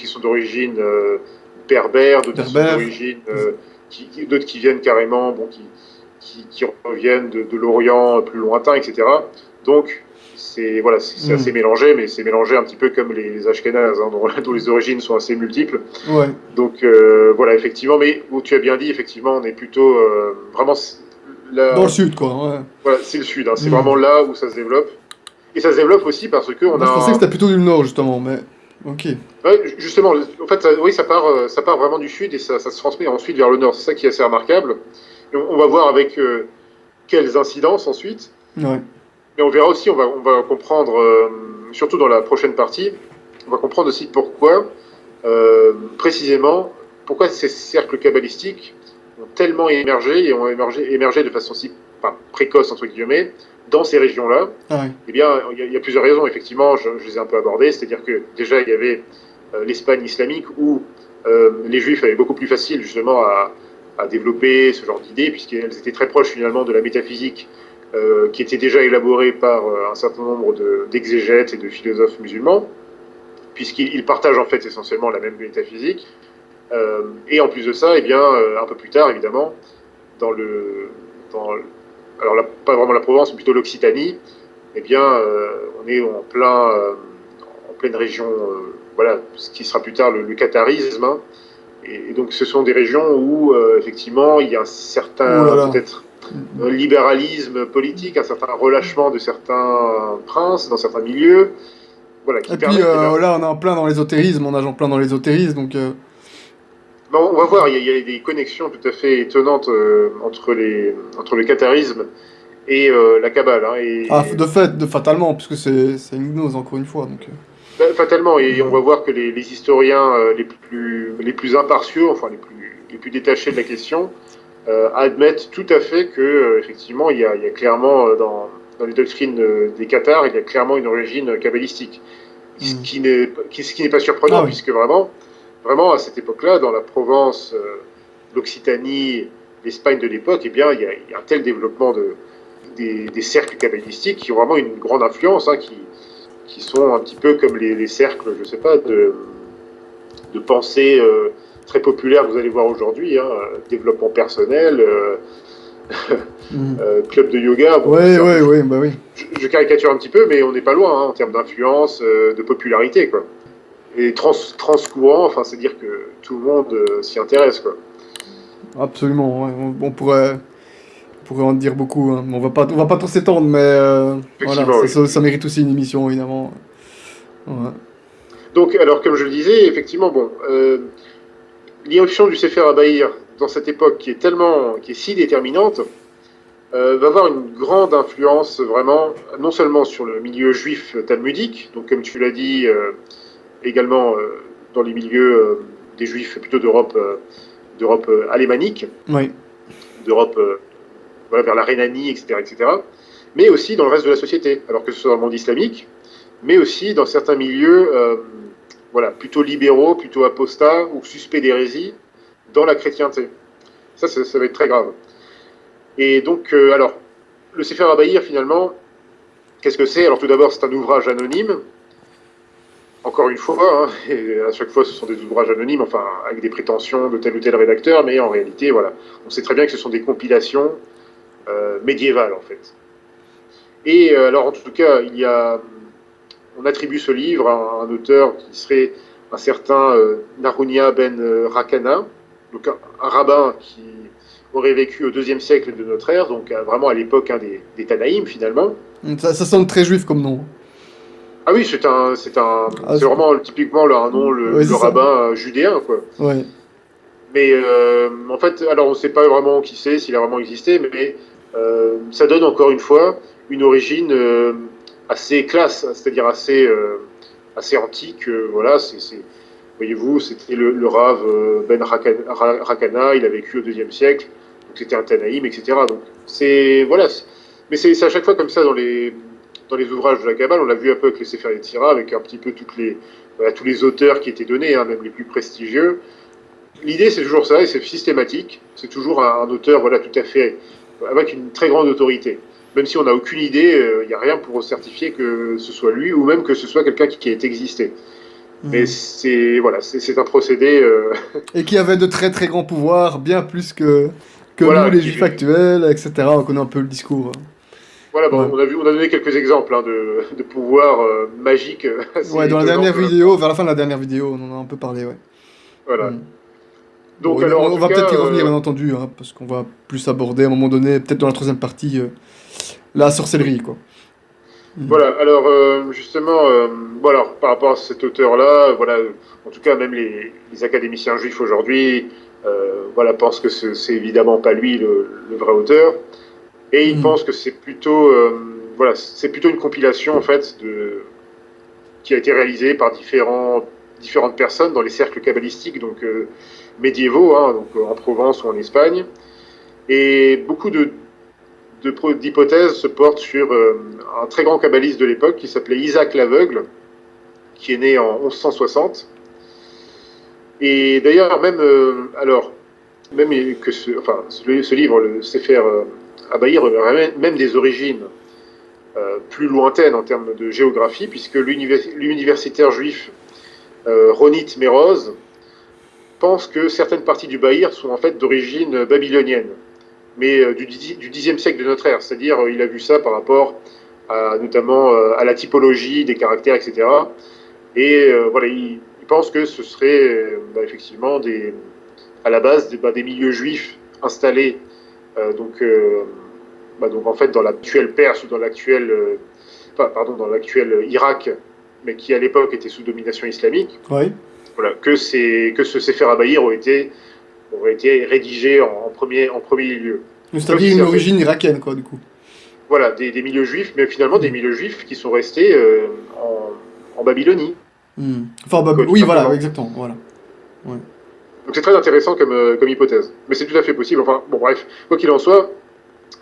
S2: sont d'origine berbère, d'autres qui sont d'origine, d'autres qui viennent carrément, bon, qui reviennent de l'Orient plus lointain, etc. Donc, c'est assez mélangé, mais c'est mélangé un petit peu comme les Ashkénazes, hein, dont les origines sont assez multiples.
S1: Ouais.
S2: Donc, voilà, effectivement, mais où tu as bien dit, effectivement, on est plutôt vraiment là.
S1: Dans le sud, quoi, ouais.
S2: Voilà, c'est le sud, hein, c'est vraiment là où ça se développe. Et ça se développe aussi parce que
S1: Moi, je pensais que c'était plutôt du nord, justement, mais... Ok.
S2: Ouais, justement, en fait, oui, ça part vraiment du sud et ça se transmet ensuite vers le nord. C'est ça qui est assez remarquable. Et on va voir avec quelles incidences ensuite.
S1: Ouais.
S2: Mais on verra aussi, on va comprendre, surtout dans la prochaine partie, on va comprendre aussi pourquoi, précisément, pourquoi ces cercles kabbalistiques ont tellement émergé et ont émergé de façon si précoce, entre guillemets, dans ces régions-là.
S1: Ah ouais.
S2: Eh bien, il y a plusieurs raisons, effectivement, je les ai un peu abordées, c'est-à-dire que déjà, il y avait l'Espagne islamique où les Juifs avaient beaucoup plus facile, justement, à développer ce genre d'idées, puisqu'elles étaient très proches, finalement, de la métaphysique qui était déjà élaborée par un certain nombre d'exégètes et de philosophes musulmans, puisqu'ils partagent, en fait, essentiellement la même métaphysique. Et en plus de ça, eh bien, un peu plus tard, évidemment, alors là, pas vraiment la Provence, mais plutôt l'Occitanie, eh bien, on est en pleine région, voilà, ce qui sera plus tard le catharisme. Hein. Et donc, ce sont des régions où, effectivement, il y a un certain, peut-être, libéralisme politique, un certain relâchement de certains princes dans certains milieux. Voilà,
S1: et puis, là, on est en plein dans l'ésotérisme, on nage en plein dans l'ésotérisme, donc...
S2: Bon, on va voir, il y a des connexions tout à fait étonnantes entre le catharisme et la Kabbale. Hein,
S1: fatalement, puisque c'est une gnose, encore une fois. Donc,
S2: fatalement, et on va voir que les historiens les plus impartiaux, enfin les plus détachés de la question, admettent tout à fait que effectivement, il y a clairement dans les doctrines des Cathars, il y a clairement une origine kabbalistique. Ce qui n'est pas surprenant, puisque vraiment, à cette époque-là, dans la Provence, l'Occitanie, l'Espagne de l'époque, eh bien, il y a un tel développement des cercles kabbalistiques qui ont vraiment une grande influence, hein, qui sont un petit peu comme les cercles, je sais pas, de pensée très populaires que vous allez voir aujourd'hui, hein, développement personnel, club de yoga. Bon,
S1: oui.
S2: Je caricature un petit peu, mais on n'est pas loin, hein, en termes d'influence, de popularité, quoi. et transcourant, enfin, c'est-à-dire que tout le monde s'y intéresse, quoi.
S1: Absolument, ouais. On pourrait en dire beaucoup, hein. On va pas trop s'étendre, mais voilà,
S2: Effectivement, oui.
S1: ça mérite aussi une émission, évidemment. Ouais.
S2: Donc, alors, comme je le disais, effectivement, bon, l'irruption du Sefer Abaïr dans cette époque qui est si déterminante, va avoir une grande influence vraiment, non seulement sur le milieu juif talmudique, donc comme tu l'as dit, également dans les milieux des juifs plutôt d'Europe alémanique,
S1: Oui,
S2: d'Europe voilà, vers la Rhénanie, etc., etc., mais aussi dans le reste de la société, alors que ce soit dans le monde islamique, mais aussi dans certains milieux voilà, plutôt libéraux, plutôt apostats ou suspects d'hérésie dans la chrétienté. Ça va être très grave. Et donc, alors, le Sefer Abaïr, finalement, qu'est-ce que c'est? Alors, tout d'abord, c'est un ouvrage anonyme, encore une fois, hein, et à chaque fois, ce sont des ouvrages anonymes, enfin, avec des prétentions de tel ou tel rédacteur, mais en réalité, voilà, on sait très bien que ce sont des compilations médiévales, en fait. Et alors, en tout cas, on attribue ce livre à un auteur qui serait un certain Narunia ben Rakana, donc un rabbin qui aurait vécu au deuxième siècle de notre ère, donc vraiment à l'époque des Tanaïm finalement.
S1: ça sonne très juif comme nom.
S2: Ah oui,
S1: Ah,
S2: c'est vraiment typiquement un nom,
S1: ouais,
S2: le
S1: c'est ça.
S2: rabbin judéen, quoi.
S1: Ouais.
S2: Mais en fait, alors on ne sait pas vraiment qui c'est, s'il a vraiment existé, mais ça donne encore une fois une origine assez classe, c'est-à-dire assez antique. Voilà, voyez-vous, c'était le Rav Ben Rakana, il a vécu au deuxième siècle, donc c'était un Tanaïm, etc. Donc voilà, mais c'est à chaque fois comme ça dans les ouvrages de la Kabbale. On l'a vu un peu avec les Sefer Yetzirah, avec un petit peu voilà, tous les auteurs qui étaient donnés, hein, même les plus prestigieux. L'idée, c'est toujours ça, et c'est systématique. C'est toujours un auteur, voilà, tout à fait, avec une très grande autorité. Même si on n'a aucune idée, il n'y a rien pour certifier que ce soit lui, ou même que ce soit quelqu'un qui ait existé. Mais
S1: Hmm.
S2: c'est un procédé.
S1: Et qui avait de très très grands pouvoirs, bien plus que nous,
S2: Voilà,
S1: les juifs actuels, etc. On connaît un peu le discours.
S2: voilà,
S1: Ouais.
S2: bon, on a donné quelques exemples hein, de pouvoirs magiques assez
S1: Ouais, dans la
S2: étonnants
S1: dernière
S2: quand même.
S1: vidéo, vers la fin de la dernière vidéo, on en a un peu parlé, ouais.
S2: Voilà.
S1: Hmm. Bon,
S2: Donc alors en
S1: on
S2: tout
S1: va
S2: cas,
S1: peut-être y revenir, bien entendu, hein, parce qu'on va plus aborder à un moment donné, peut-être dans la troisième partie, la sorcellerie, quoi. Hmm.
S2: voilà. Alors justement, voilà, par rapport à cet auteur-là, voilà, en tout cas même les académiciens juifs aujourd'hui, voilà, pensent que c'est évidemment pas lui le vrai auteur, et ils
S1: Hmm.
S2: pensent que c'est plutôt, voilà, c'est plutôt une compilation en fait qui a été réalisée par différentes personnes dans les cercles kabbalistiques, donc médiévaux, hein, donc en Provence ou en Espagne. Et beaucoup d'hypothèses se portent sur un très grand kabbaliste de l'époque qui s'appelait Isaac l'Aveugle, qui est né en 1160. Et d'ailleurs, même que ce livre, le Sefer Abaïr, aurait même des origines plus lointaines en termes de géographie, puisque l'universitaire juif Ronit Meroz pense que certaines parties du Baïr sont en fait d'origine babylonienne, mais du Xe siècle de notre ère. C'est-à-dire, il a vu ça par rapport notamment à la typologie des caractères, etc. Et voilà, il pense que ce serait effectivement à la base des milieux juifs installés donc en fait dans l'actuel Perse ou dans l'actuel Irak, mais qui à l'époque était sous domination islamique.
S1: Ouais.
S2: Voilà, que ce Sefer Abaïr aurait été rédigé en premier lieu. Comme si
S1: C'est-à-dire
S2: c'est
S1: une
S2: en fait
S1: origine irakienne, quoi, du coup.
S2: voilà, des milieux juifs, mais finalement des
S1: Hmm.
S2: milieux juifs qui sont restés en Babylonie,
S1: Hmm. Enfin,
S2: tout
S1: oui, voilà,
S2: simplement.
S1: exactement, voilà. Ouais.
S2: Donc c'est très intéressant comme hypothèse. Mais c'est tout à fait possible. Enfin, bon, bref, quoi qu'il en soit,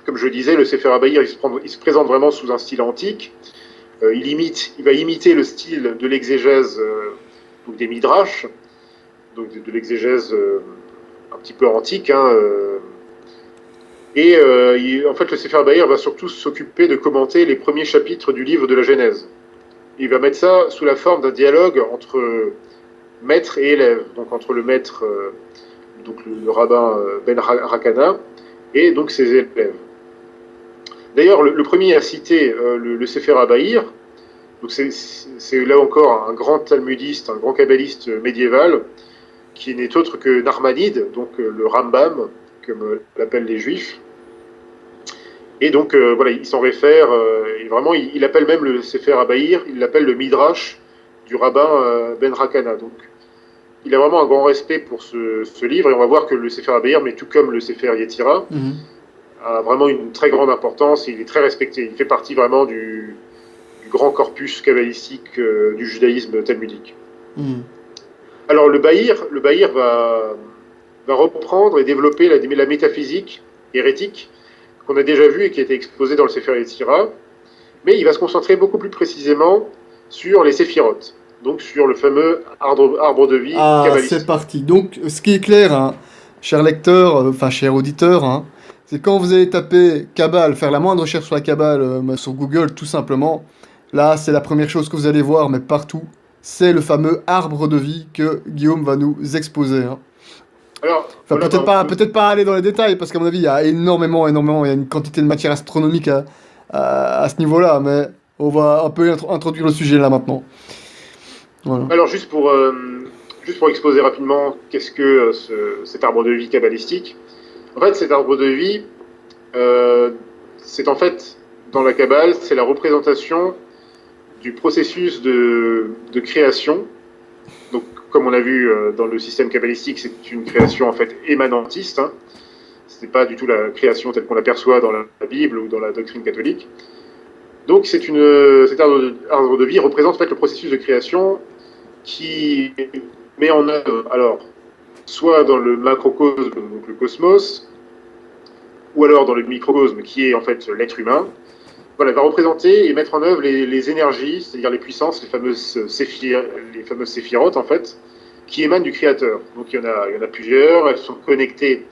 S2: comme je le disais, le Sefer Abaïr, il se présente vraiment sous un style antique. Il va imiter le style de l'exégèse donc des Midrash, donc de l'exégèse un petit peu antique. Hein, et en fait, le Sefer Abaïr va surtout s'occuper de commenter les premiers chapitres du livre de la Genèse. Il va mettre ça sous la forme d'un dialogue entre maître et élève, donc entre le maître, donc le rabbin Ben Rakana, et donc ses élèves. D'ailleurs, le premier à citer le Sefer Abaïr, Donc c'est là encore un grand talmudiste, un grand kabbaliste médiéval, qui n'est autre que Narmanide, donc le Rambam, comme l'appellent les Juifs. Et donc voilà, il s'en réfère, et vraiment il appelle même le Sefer Abaïr, il l'appelle le Midrash du rabbin Ben Rakana. Donc il a vraiment un grand respect pour ce livre, et on va voir que le Sefer Abaïr, mais tout comme le Sefer Yetzira, a vraiment une très grande importance, et il est très respecté. Il fait partie vraiment du grand corpus kabbalistique du judaïsme talmudique. Alors le Bahir va reprendre et développer la métaphysique hérétique qu'on a déjà vue et qui a été exposée dans le Sefer Yetzira, mais il va se concentrer beaucoup plus précisément sur les séphirotes, donc sur le fameux arbre de vie
S1: kabbalistique. C'est parti. Donc ce qui est clair, hein, cher lecteur, enfin cher auditeur, hein, c'est quand vous allez taper Kabbale, faire la moindre recherche sur la Kabbale sur Google, tout simplement, là c'est la première chose que vous allez voir, mais partout, c'est le fameux arbre de vie que Guillaume va nous exposer. Hein.
S2: Alors,
S1: enfin, voilà, peut-être pas aller dans les détails, parce qu'à mon avis, il y a énormément, il y a une quantité de matière astronomique à ce niveau-là, mais on va un peu introduire le sujet là maintenant.
S2: Voilà. Alors, juste pour exposer rapidement, qu'est-ce que cet arbre de vie kabbalistique? En fait, cet arbre de vie, c'est en fait, dans la Kabbale, c'est la représentation du processus de création. Donc, comme on a vu dans le système kabbalistique, c'est une création en fait émanentiste. Hein. Ce n'est pas du tout la création telle qu'on l'aperçoit dans la Bible ou dans la doctrine catholique. Donc, cet arbre de vie représente en fait le processus de création qui met en œuvre, alors, soit dans le macrocosme, donc le cosmos, ou alors dans le microcosme, qui est en fait l'être humain. Voilà, va représenter et mettre en œuvre les énergies, c'est-à-dire les puissances, les fameuses séphirotes, en fait, qui émanent du Créateur. Donc il y en a plusieurs, elles sont connectées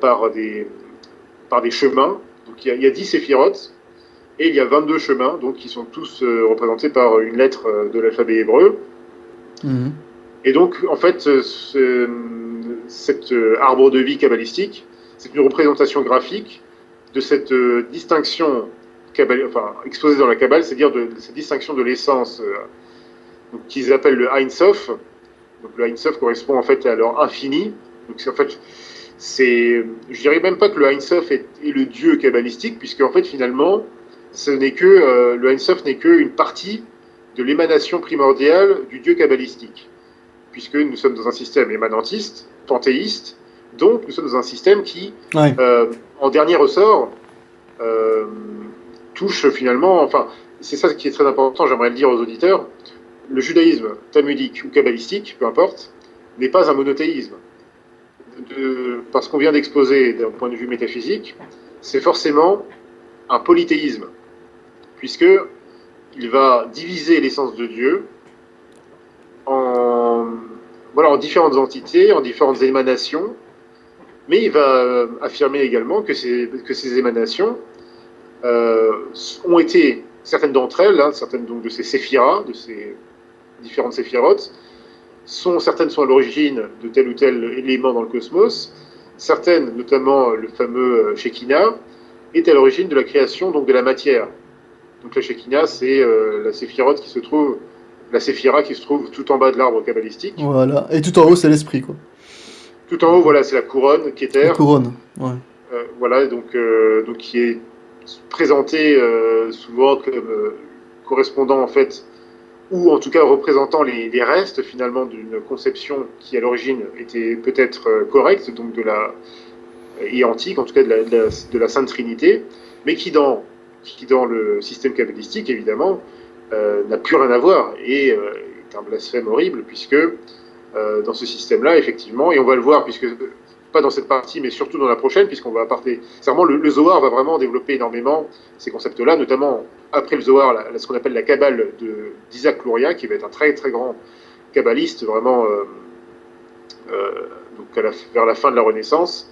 S2: par des chemins. Donc il y a 10 séphirotes, et il y a 22 chemins, donc qui sont tous représentés par une lettre de l'alphabet hébreu. Et donc, en fait, cet arbre de vie kabbalistique, c'est une représentation graphique de cette distinction exposée dans la Kabbale, c'est-à-dire de cette distinction de l'essence qu'ils appellent le Ein Sof. Donc le Ein Sof correspond en fait à leur infini. Donc en fait, je dirais même pas que le Ein Sof est le Dieu kabbalistique, puisque en fait finalement, le Ein Sof n'est qu'une partie de l'émanation primordiale du Dieu kabbalistique, puisque nous sommes dans un système émanentiste, panthéiste, donc nous sommes dans un système qui, en dernier ressort, touche finalement, enfin, c'est ça qui est très important, j'aimerais le dire aux auditeurs, le judaïsme talmudique ou kabbalistique, peu importe, n'est pas un monothéisme. Parce qu'on vient d'exposer d'un point de vue métaphysique, c'est forcément un polythéisme, puisque il va diviser l'essence de Dieu en différentes entités, en différentes émanations, mais il va affirmer également que ces émanations ont été, certaines d'entre elles, certaines donc de ces séphiras, de ces différentes séphirotes, certaines sont à l'origine de tel ou tel élément dans le cosmos, certaines, notamment le fameux Shekinah, est à l'origine de la création donc de la matière. Donc la Shekinah, c'est la séphirote qui se trouve, la séphira qui se trouve tout en bas de l'arbre kabbalistique.
S1: Voilà, et tout en haut, c'est l'esprit, quoi.
S2: Tout en haut, voilà, c'est la couronne, Keter.
S1: La couronne, ouais.
S2: Voilà, donc qui est présenté souvent comme correspondant en fait, ou en tout cas représentant les restes finalement d'une conception qui à l'origine était peut-être correcte, donc et antique, en tout cas de la Sainte Trinité, mais qui dans le système kabbalistique évidemment n'a plus rien à voir et est un blasphème horrible, puisque dans ce système-là, effectivement, et on va le voir, puisque pas dans cette partie, mais surtout dans la prochaine, puisqu'on va parler. C'est vraiment le Zohar va vraiment développer énormément ces concepts-là, notamment après le Zohar, ce qu'on appelle la Kabbale d'Isaac Luria, qui va être un très très grand kabbaliste, vraiment donc vers la fin de la Renaissance,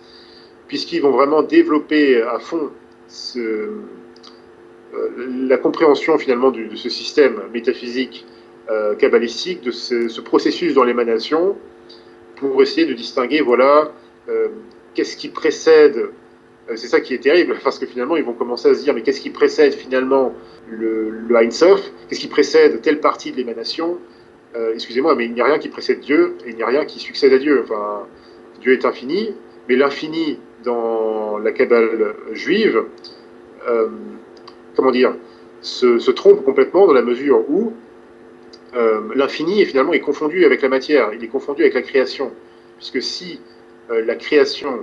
S2: puisqu'ils vont vraiment développer à fond la compréhension finalement de ce système métaphysique kabbalistique, de ce processus dans l'émanation, pour essayer de distinguer, voilà, qu'est-ce qui précède C'est ça qui est terrible, parce que finalement, ils vont commencer à se dire, mais qu'est-ce qui précède finalement le Ein Sof? Qu'est-ce qui précède telle partie de l'émanation? Excusez-moi, mais il n'y a rien qui précède Dieu, et il n'y a rien qui succède à Dieu. Enfin, Dieu est infini, mais l'infini dans la Kabbale juive, comment dire, se trompe complètement dans la mesure où l'infini est confondu avec la matière, il est confondu avec la création. Puisque si la création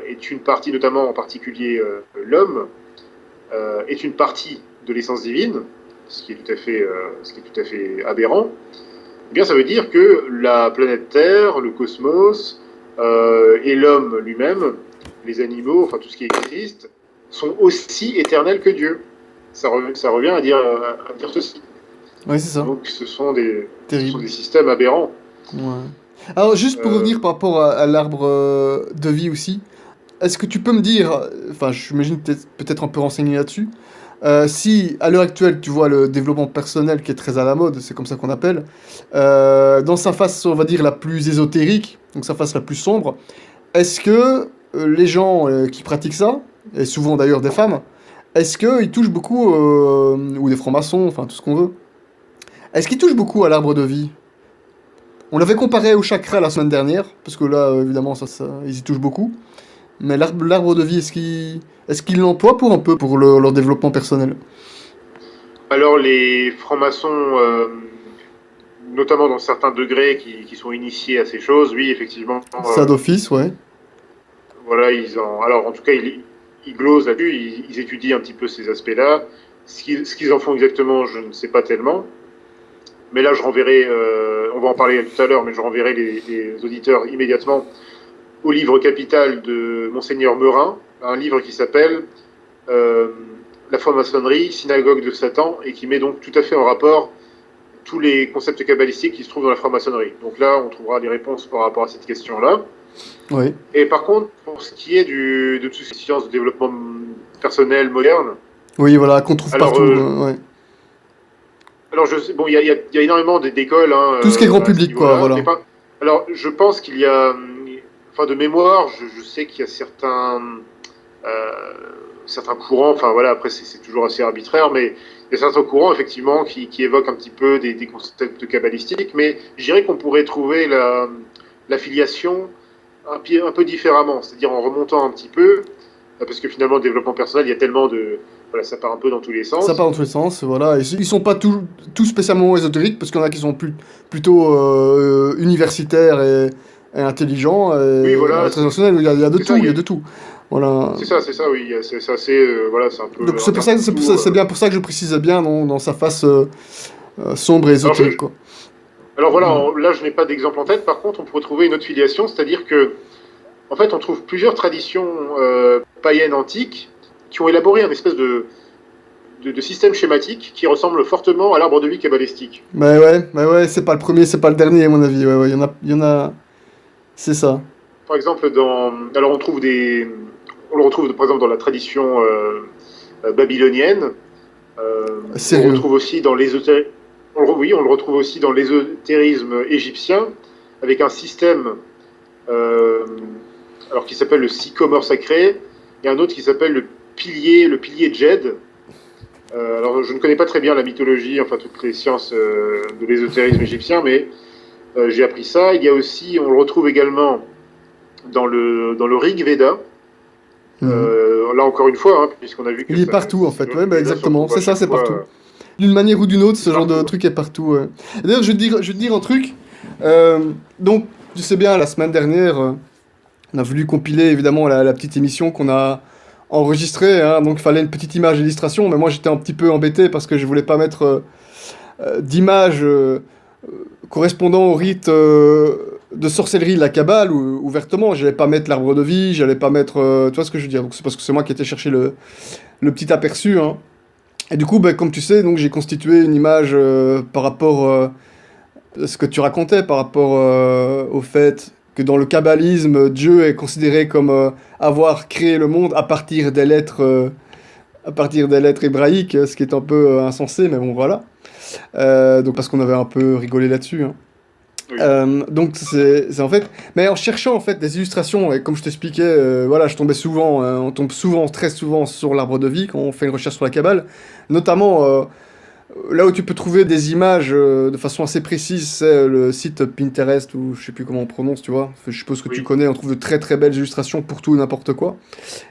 S2: est une partie, notamment en particulier l'homme, est une partie de l'essence divine, ce qui est tout à fait aberrant, eh bien ça veut dire que la planète Terre, le cosmos et l'homme lui-même, les animaux, enfin tout ce qui existe, sont aussi éternels que Dieu. Ça revient à dire ceci.
S1: Oui, c'est ça.
S2: Donc ce sont des
S1: Terrible.
S2: systèmes aberrants.
S1: Ouais. Alors, juste pour revenir par rapport à l'arbre de vie aussi, est-ce que tu peux me dire, enfin, j'imagine que tu es peut-être un peu renseigné là-dessus, si à l'heure actuelle tu vois le développement personnel qui est très à la mode, c'est comme ça qu'on appelle, dans sa face, on va dire, la plus ésotérique, donc sa face la plus sombre, est-ce que les gens qui pratiquent ça, et souvent d'ailleurs des femmes, est-ce qu'ils touchent beaucoup, ou des francs-maçons, enfin tout ce qu'on veut, est-ce qu'ils touchent beaucoup à l'arbre de vie? On l'avait comparé au chakra la semaine dernière, parce que là, évidemment, ils y touchent beaucoup. Mais l'arbre de vie, est-ce qu'ils l'emploient pour un peu pour leur développement personnel?
S2: Alors les francs-maçons, notamment dans certains degrés qui sont initiés à ces choses, oui, effectivement,
S1: Ça d'office, ouais.
S2: voilà, alors en tout cas, ils glosent là-dessus, ils étudient un petit peu ces aspects-là. Ce qu'ils en font exactement, je ne sais pas tellement. Mais là, je renverrai, on va en parler tout à l'heure, mais je renverrai les auditeurs immédiatement au livre capital de Monseigneur Meurin, un livre qui s'appelle La franc-maçonnerie, synagogue de Satan, et qui met donc tout à fait en rapport tous les concepts kabbalistiques qui se trouvent dans la franc-maçonnerie. Donc là, on trouvera des réponses par rapport à cette question-là.
S1: Oui.
S2: Et par contre, pour ce qui est de toutes ces sciences de développement personnel moderne,
S1: Oui, voilà, qu'on trouve
S2: alors,
S1: partout. Ouais.
S2: alors je sais, bon, il y a énormément d'écoles. Hein,
S1: Tout ce qui est grand
S2: à ce
S1: public, quoi,
S2: niveau-là,
S1: voilà.
S2: mais pas. Alors, je pense qu'il y a, enfin, de mémoire, je sais qu'il y a certains courants. Enfin, voilà, après, c'est toujours assez arbitraire, mais il y a certains courants, effectivement, qui évoquent un petit peu des concepts kabbalistiques. Mais je dirais qu'on pourrait trouver l'affiliation un peu différemment, c'est-à-dire en remontant un petit peu, parce que finalement, le développement personnel, il y a tellement de. Voilà, ça part un peu dans tous les
S1: Ça
S2: sens.
S1: part dans tous les sens, voilà. Et ils sont pas tous spécialement ésotériques, parce qu'il y en a qui sont plutôt universitaires et intelligents,
S2: Oui,
S1: et
S2: voilà,
S1: internationaux. Il y a de
S2: c'est
S1: tout,
S2: ça,
S1: il y a de tout. Voilà.
S2: c'est ça, oui. C'est assez, voilà, c'est un peu.
S1: Donc c'est pour ça, c'est bien pour ça que je précisais bien dans sa face sombre et
S2: Alors,
S1: ésotérique, quoi.
S2: alors voilà,
S1: Mm.
S2: là, je n'ai pas d'exemple en tête. Par contre, on pourrait trouver une autre filiation, c'est-à-dire que, en fait, on trouve plusieurs traditions païennes antiques qui ont élaboré un espèce de système schématique qui ressemble fortement à l'arbre de vie kabbalistique.
S1: Ouais, c'est pas le premier, c'est pas le dernier, à mon avis. Ouais, il y en a, c'est ça.
S2: Par exemple, alors on le retrouve par exemple dans la tradition babylonienne. On le
S1: Sérieux.
S2: retrouve aussi dans oui, on le retrouve aussi dans l'ésotérisme égyptien, avec un système alors qui s'appelle le sycomore sacré, et un autre qui s'appelle le pilier Djed. Alors je ne connais pas très bien la mythologie, enfin toutes les sciences de l'ésotérisme égyptien, mais j'ai appris ça. Il y a aussi, on le retrouve également dans le Rig Veda.
S1: Mhm.
S2: Là encore une fois, hein, puisqu'on a vu que
S1: Il est partout, en fait. Ouais, bah, exactement. C'est ça, c'est partout.
S2: fois,
S1: D'une manière ou d'une autre, ce genre de
S2: partout.
S1: truc est partout. Ouais. Et d'ailleurs, je vais te dire un truc. Donc, tu sais bien, la semaine dernière, on a voulu compiler évidemment la petite émission qu'on a enregistrée, hein, donc il fallait une petite image d'illustration, mais moi j'étais un petit peu embêté parce que je voulais pas mettre d'image correspondant au rite de sorcellerie de la Kabbale ouvertement. J'allais pas mettre l'arbre de vie, j'allais pas mettre. Tu vois ce que je veux dire? Donc c'est parce que c'est moi qui étais chercher le petit aperçu, hein. Et du coup, ben, comme tu sais, donc j'ai constitué une image par rapport à ce que tu racontais, par rapport au fait que dans le kabbalisme, Dieu est considéré comme avoir créé le monde à partir des lettres hébraïques, ce qui est un peu insensé, mais bon voilà. Donc parce qu'on avait un peu rigolé là-dessus, hein.
S2: Oui.
S1: Donc c'est en fait, mais en cherchant en fait des illustrations et comme je t'expliquais, voilà, je tombais souvent, on tombe souvent, très souvent sur l'arbre de vie quand on fait une recherche sur la Kabbale, notamment là où tu peux trouver des images de façon assez précise, c'est le site Pinterest ou je sais plus comment on prononce, tu vois. Je suppose que tu
S2: Oui.
S1: connais, on trouve de très très belles illustrations pour tout et n'importe quoi.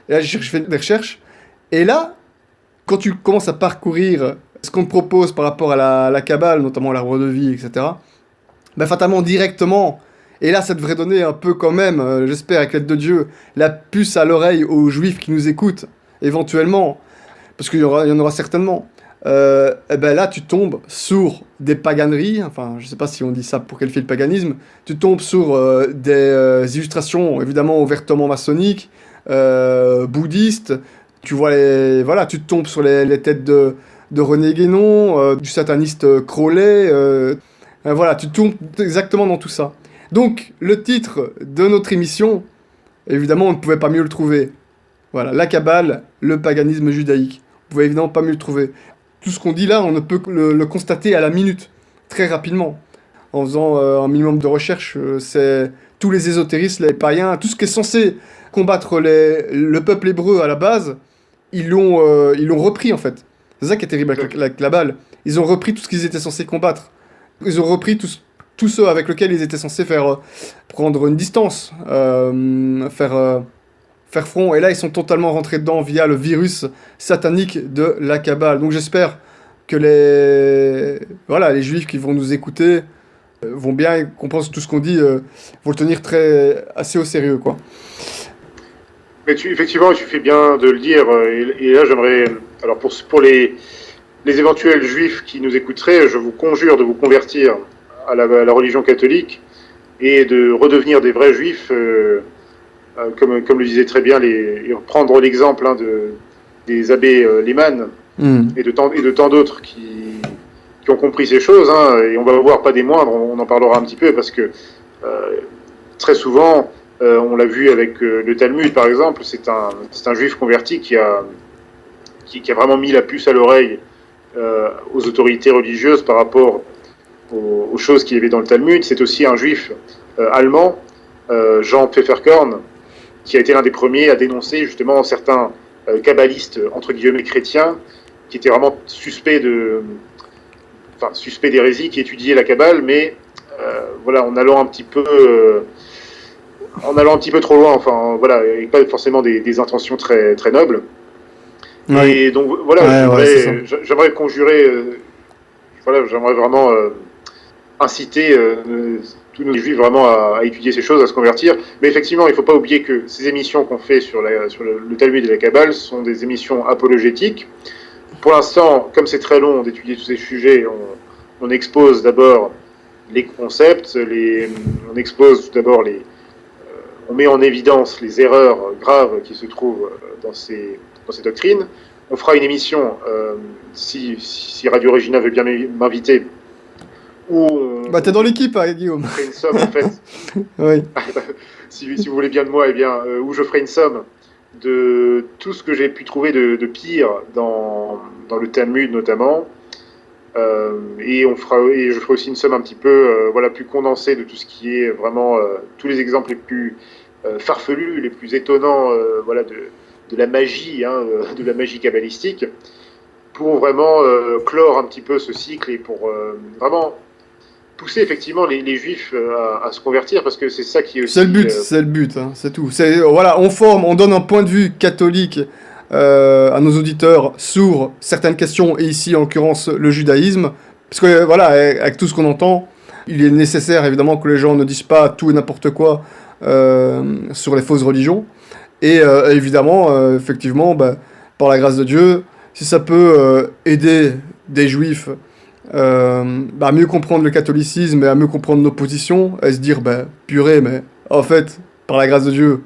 S1: Et là, je fais des recherches et là, quand tu commences à parcourir ce qu'on te propose par rapport à la Kabbale, notamment l'arbre de vie, etc. Ben fatalement directement. Et là, ça devrait donner un peu quand même, j'espère, avec l'aide de Dieu, la puce à l'oreille aux juifs qui nous écoutent, éventuellement, parce il y en aura certainement. Et ben là, tu tombes sur des paganeries, enfin, je sais pas si on dit ça pour qualifier le paganisme, tu tombes sur des illustrations, évidemment, ouvertement maçonniques, bouddhistes, tu vois voilà, tu tombes sur les têtes de René Guénon, du sataniste Crowley, voilà, tu tombes exactement dans tout ça. Donc, le titre de notre émission, évidemment, on ne pouvait pas mieux le trouver. Voilà, la Kabbale, le paganisme judaïque. Vous pouvez évidemment pas mieux le trouver. Tout ce qu'on dit là, on ne peut que le constater à la minute, très rapidement. En faisant un minimum de recherche, c'est tous les ésotéristes, les païens, tout ce qui est censé combattre le peuple hébreu à la base, ils l'ont repris en fait. C'est ça qui est terrible avec la Kabbale. Ils ont repris tout ce qu'ils étaient censés combattre. Ils ont repris tous ceux avec lesquels ils étaient censés prendre une distance, faire front. Et là, ils sont totalement rentrés dedans via le virus satanique de la Kabbale. Donc j'espère que voilà, les juifs qui vont nous écouter vont bien comprendre tout ce qu'on dit, vont le tenir assez au sérieux, quoi.
S2: Mais effectivement, tu fais bien de le dire. Et là, j'aimerais. Alors, pour les éventuels juifs qui nous écouteraient, je vous conjure de vous convertir à la religion catholique et de redevenir des vrais juifs, comme le disait très bien, et prendre l'exemple des abbés Lehmann et de tant d'autres qui ont compris ces choses. Hein, et on va voir pas des moindres, on en parlera un petit peu parce que très souvent, on l'a vu avec le Talmud par exemple, c'est un juif converti qui a vraiment mis la puce à l'oreille aux autorités religieuses par rapport aux choses qu'il y avait dans le Talmud. C'est aussi un juif allemand, Jean Pfefferkorn, qui a été l'un des premiers à dénoncer justement certains kabbalistes entre guillemets chrétiens qui étaient vraiment suspects d'hérésie, qui étudiaient la Kabbale, mais voilà, en allant un petit peu trop loin, enfin voilà, et pas forcément des intentions très très nobles.
S1: Oui.
S2: Et donc voilà,
S1: Ouais,
S2: j'aimerais conjurer, voilà, j'aimerais vraiment inciter tous nos juifs vraiment à étudier ces choses, à se convertir. Mais effectivement, il ne faut pas oublier que ces émissions qu'on fait sur le Talmud et la Kabbale sont des émissions apologétiques. Pour l'instant, comme c'est très long d'étudier tous ces sujets, on expose d'abord les concepts, on expose tout d'abord on met en évidence les erreurs graves qui se trouvent dans ces doctrines. On fera une émission, si Radio Regina veut bien m'inviter, où
S1: bah t'es dans l'équipe, hein, Guillaume.
S2: on ferait une somme, en fait,
S1: Oui.
S2: si vous voulez bien de moi, eh bien, où je ferai une somme de tout ce que j'ai pu trouver de pire dans le Talmud notamment. Et je ferai aussi une somme un petit peu voilà, plus condensée de tout ce qui est vraiment tous les exemples les plus farfelus, les plus étonnants voilà, de la magie, hein, de la magie kabbalistique, pour vraiment clore un petit peu ce cycle et pour vraiment pousser effectivement les juifs à se convertir, parce que c'est ça qui est aussi...
S1: C'est le but, hein, c'est tout. Voilà, on donne un point de vue catholique à nos auditeurs sur certaines questions, et ici en l'occurrence le judaïsme, parce que voilà, avec tout ce qu'on entend, il est nécessaire évidemment que les gens ne disent pas tout et n'importe quoi sur les fausses religions, et évidemment, effectivement, bah, par la grâce de Dieu, si ça peut aider des juifs à mieux comprendre le catholicisme et à mieux comprendre nos positions, et se dire, bah, purée, mais en fait, par la grâce de Dieu,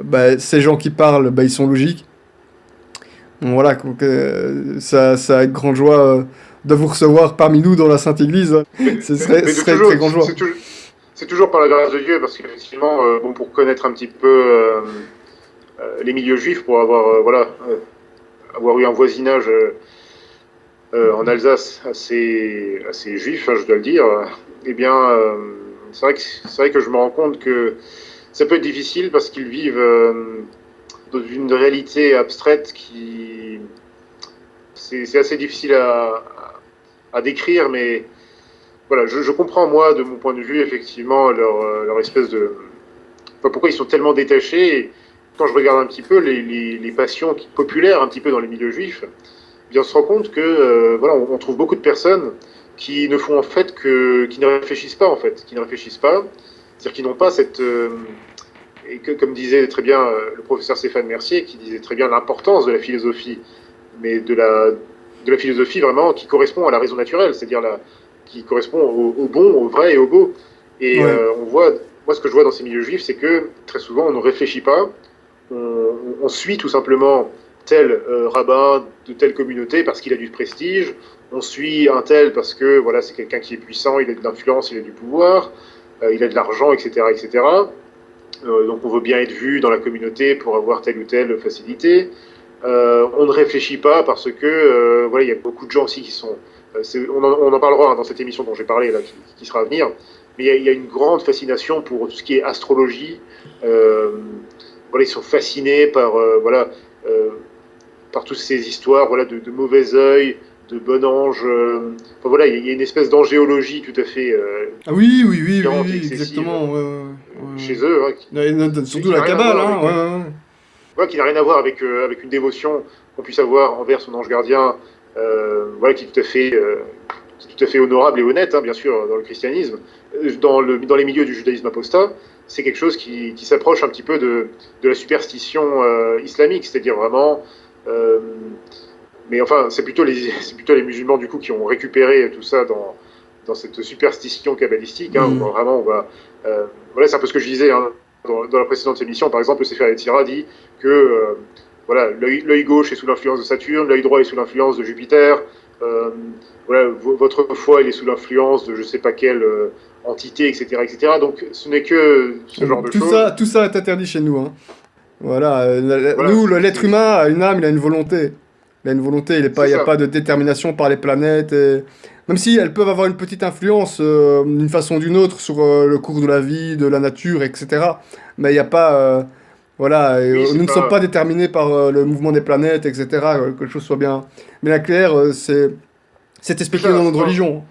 S1: bah, ces gens qui parlent, bah, ils sont logiques. Donc voilà, donc, ça avec grande joie de vous recevoir parmi nous dans la Sainte Église. Ce serait une très grande joie.
S2: C'est toujours par la grâce de Dieu, parce qu'effectivement, bon, pour connaître un petit peu les milieux juifs, pour avoir eu un voisinage en Alsace assez juif, hein, je dois le dire, eh bien, c'est vrai que je me rends compte que ça peut être difficile parce qu'ils vivent dans une réalité abstraite qui c'est assez difficile à décrire, mais voilà, je comprends moi de mon point de vue effectivement leur espèce de, enfin, pourquoi ils sont tellement détachés. Et quand je regarde un petit peu les passions populaires un petit peu dans les milieux juifs, eh bien on se rend compte que voilà, on trouve beaucoup de personnes qui ne font en fait qui ne réfléchissent pas en fait, qui ne réfléchissent pas, c'est-à-dire qui n'ont pas cette et que, comme disait très bien le professeur Stéphane Mercier, qui disait très bien l'importance de la philosophie, mais de la philosophie vraiment qui correspond à la raison naturelle, c'est-à-dire qui correspond au bon, au vrai et au beau. Et
S1: Ouais.
S2: on voit, moi ce que je vois dans ces milieux juifs, c'est que très souvent on ne réfléchit pas, on suit tout simplement tel rabbin de telle communauté parce qu'il a du prestige, on suit un tel parce que voilà, c'est quelqu'un qui est puissant, il a de l'influence, il a du pouvoir, il a de l'argent, etc., etc. Donc on veut bien être vu dans la communauté pour avoir telle ou telle facilité. On ne réfléchit pas parce que voilà, il y a beaucoup de gens aussi qui sont. On en parlera dans cette émission dont j'ai parlé là, qui sera à venir. Mais il y a une grande fascination pour tout ce qui est astrologie. Euh, voilà, ils sont fascinés par par toutes ces histoires voilà de mauvais œil, de bon ange. Enfin, voilà, il y a une espèce d'angéologie tout à fait
S1: Ah oui, oui, oui, oui,
S2: différente et
S1: oui,
S2: excessive
S1: exactement. Ouais, ouais,
S2: chez eux, hein,
S1: ouais. Surtout
S2: qui
S1: la
S2: n'a rien à
S1: Kabbale,
S2: voir
S1: hein.
S2: avec
S1: Ouais, ouais,
S2: voilà, qui n'a rien à voir avec une dévotion qu'on puisse avoir envers son ange gardien, voilà, qui est tout à fait honorable et honnête, hein, bien sûr, dans le christianisme. Dans les milieux du judaïsme apostat, c'est quelque chose qui s'approche un petit peu de la superstition islamique, c'est-à-dire vraiment. euh, mais enfin, c'est plutôt les musulmans du coup qui ont récupéré tout ça dans cette superstition kabbalistique, hein, où
S1: ouais.
S2: vraiment on va. Voilà, c'est un peu ce que je disais hein, dans la précédente émission. Par exemple, le Sefer Yetzirah dit que voilà, l'œil gauche est sous l'influence de Saturne, l'œil droit est sous l'influence de Jupiter. Euh, voilà, votre foi il est sous l'influence de je sais pas quelle entité, etc., etc. Donc, ce n'est que ce genre de choses.
S1: Tout ça est interdit chez nous, hein. Voilà,
S2: Voilà,
S1: nous, l'être humain a une âme, il a une volonté. Il a une volonté,
S2: c'est
S1: il n'y a
S2: ça.
S1: pas de détermination par les planètes. Même si elles peuvent avoir une petite influence d'une façon ou d'une autre sur le cours de la vie, de la nature, etc. Mais il n'y a pas. Voilà,
S2: Oui,
S1: nous
S2: c'est
S1: ne sommes
S2: pas.
S1: pas déterminés par le mouvement des planètes, etc. Que les choses soient bien. Mais la claire, c'est
S2: C'est
S1: expliqué
S2: ça.
S1: dans notre religion.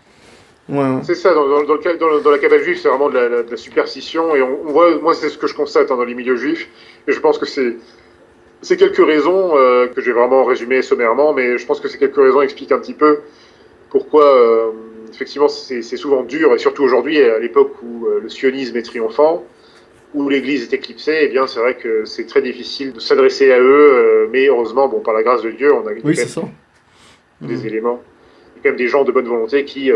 S1: Ouais, ouais.
S2: C'est ça, dans la cabale juive, c'est vraiment de la superstition. Et on voit, moi, c'est ce que je constate hein, dans les milieux juifs. Et je pense que c'est quelques raisons que j'ai vraiment résumées sommairement, mais je pense que ces quelques raisons expliquent un petit peu pourquoi, effectivement, c'est souvent dur, et surtout aujourd'hui, à l'époque où le sionisme est triomphant, où l'Église est éclipsée, eh bien, c'est vrai que c'est très difficile de s'adresser à eux, mais heureusement, bon, par la grâce de Dieu, il y a
S1: Oui,
S2: quand
S1: c'est
S2: même
S1: ça.
S2: des
S1: Mm.
S2: éléments, il y a quand même des gens de bonne volonté qui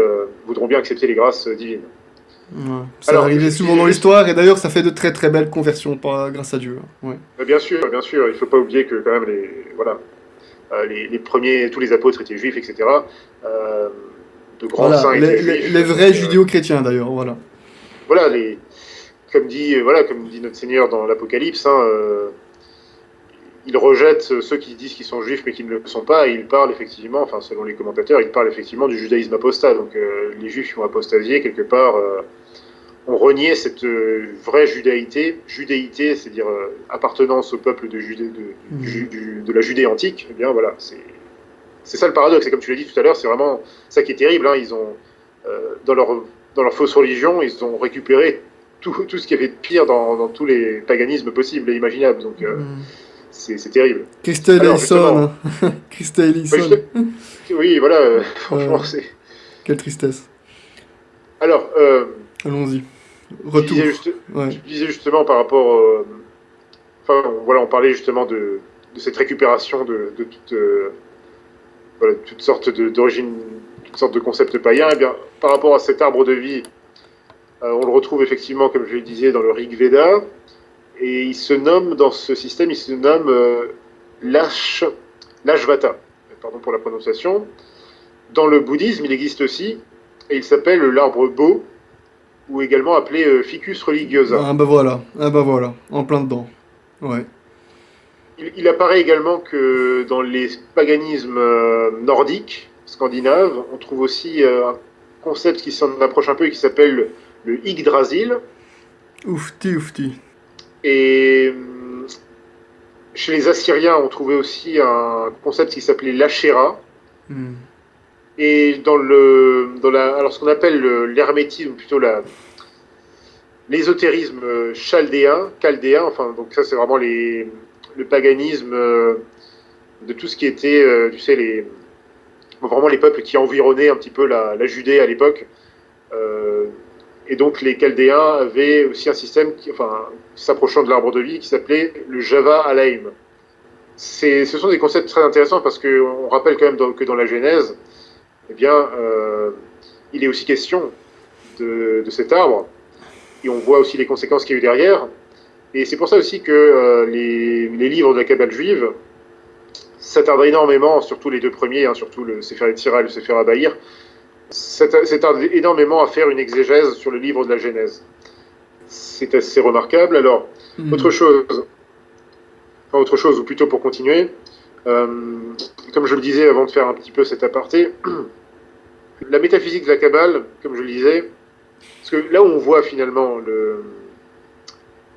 S2: voudront bien accepter les grâces divines.
S1: Ouais. Ça
S2: Alors,
S1: arrivait
S2: je
S1: souvent
S2: disais
S1: dans
S2: juste,
S1: l'histoire, et d'ailleurs, ça fait de très très belles conversions grâce à Dieu, hein. Ouais.
S2: bien sûr, il ne faut pas oublier que quand même voilà, les premiers, tous les apôtres étaient juifs, etc. Euh, de grands
S1: Voilà,
S2: saints étaient juifs,
S1: les vrais
S2: donc
S1: judéo-chrétiens d'ailleurs, voilà.
S2: voilà, comme dit notre Seigneur dans l'Apocalypse, hein, il rejette ceux qui disent qu'ils sont juifs mais qui ne le sont pas, et il parle effectivement, enfin selon les commentateurs, il parle effectivement du judaïsme apostat. Donc les juifs qui ont apostasié quelque part ont renié cette vraie judéité, c'est-à-dire appartenance au peuple
S1: Mhm.
S2: de la Judée antique. Eh bien voilà, c'est ça le paradoxe. Et comme tu l'as dit tout à l'heure, c'est vraiment ça qui est terrible. Hein. Ils ont dans leur fausse religion, ils ont récupéré tout ce qu'il y avait de pire dans tous les paganismes possibles et imaginables. Donc
S1: Mhm.
S2: c'est terrible.
S1: Christelle
S2: Alors
S1: Ellison,
S2: justement,
S1: hein. Christelle
S2: bah,
S1: Ellison.
S2: oui, voilà,
S1: Euh,
S2: franchement, c'est.
S1: quelle tristesse.
S2: Alors,
S1: Allons-y.
S2: tu disais
S1: Retour. Ouais.
S2: tu disais justement par rapport, enfin, voilà, on parlait justement de cette récupération de voilà, d'origine, toutes sortes de concepts païens. Et bien, par rapport à cet arbre de vie, on le retrouve effectivement, comme je le disais, dans le Rig Veda, et il se nomme dans ce système, il se nomme Lashvata. Pardon pour la prononciation. Dans le bouddhisme, il existe aussi, et il s'appelle l'arbre Bo, ou également appelé Ficus religiosa.
S1: Ah bah voilà. Ah bah voilà. En plein dedans. Ouais.
S2: Il apparaît également que dans les paganismes nordiques, scandinaves, on trouve aussi concept qui s'en approche un peu et qui s'appelle le Yggdrasil.
S1: Oufti.
S2: Et chez les Assyriens, on trouvait aussi un concept qui s'appelait l'Asherah.
S1: Hmm.
S2: Et alors ce qu'on appelle l'hermétisme, plutôt l'ésotérisme chaldéen, enfin, donc ça c'est vraiment le paganisme de tout ce qui était, tu sais, vraiment les peuples qui environnaient un petit peu la Judée à l'époque. Et donc les Chaldéens avaient aussi un système, s'approchant de l'arbre de vie, qui s'appelait le Java Alaim. Ce sont des concepts très intéressants parce qu'on rappelle quand même que dans la Genèse, eh bien, il est aussi question de cet arbre. Et on voit aussi les conséquences qu'il y a eu derrière. Et c'est pour ça aussi que les livres de la Kabbale juive s'attardent énormément, surtout les deux premiers, surtout le Sefer Yetzirah et le Sefer Abaïr, s'attardent énormément à faire une exégèse sur le livre de la Genèse. C'est assez remarquable. Alors, autre chose, ou plutôt pour continuer, comme je le disais avant de faire un petit peu cet aparté, la métaphysique de la Kabbale, comme je le disais, parce que là où on voit finalement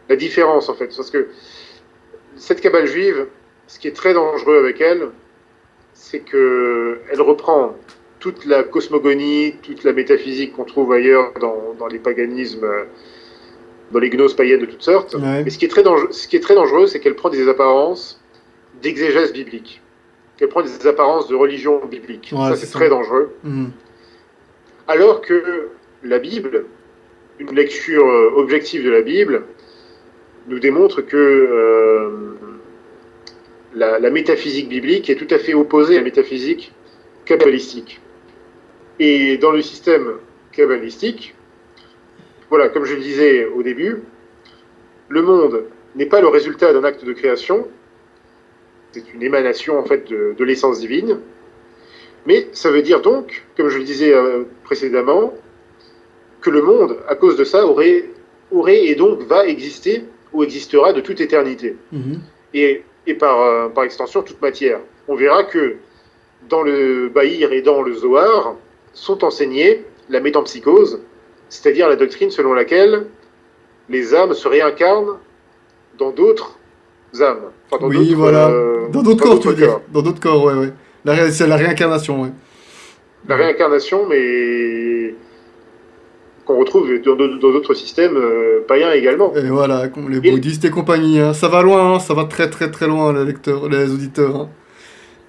S2: la différence, en fait, parce que cette Kabbale juive, ce qui est très dangereux avec elle, c'est qu'elle reprend toute la cosmogonie, toute la métaphysique qu'on trouve ailleurs dans les paganismes, dans les gnoses païennes de toutes sortes.
S1: Ouais.
S2: Mais ce qui est très dangereux, c'est qu'elle prend des apparences d'exégèse biblique, qu'elle prend des apparences de religion biblique.
S1: Ouais,
S2: ça, c'est très dangereux. Alors que la Bible, une lecture objective de la Bible, nous démontre que la métaphysique biblique est tout à fait opposée à la métaphysique kabbalistique. Et dans le système kabbalistique, voilà, comme je le disais au début, le monde n'est pas le résultat d'un acte de création, c'est une émanation en fait de l'essence divine, mais ça veut dire donc, comme je le disais précédemment, que le monde, à cause de ça, aurait et donc va exister ou existera de toute éternité. Et par extension, toute matière. On verra que dans le Bahir et dans le Zohar sont enseignés la métempsychose, c'est-à-dire la doctrine selon laquelle les âmes se réincarnent dans d'autres âmes.
S1: Enfin, dans d'autres corps, tu veux dire. Dans d'autres corps, ouais. C'est la réincarnation, ouais.
S2: La réincarnation, mais qu'on retrouve dans d'autres systèmes païens également.
S1: Et voilà, les bouddhistes et compagnie. Ça va loin, ça va très très très loin, les auditeurs.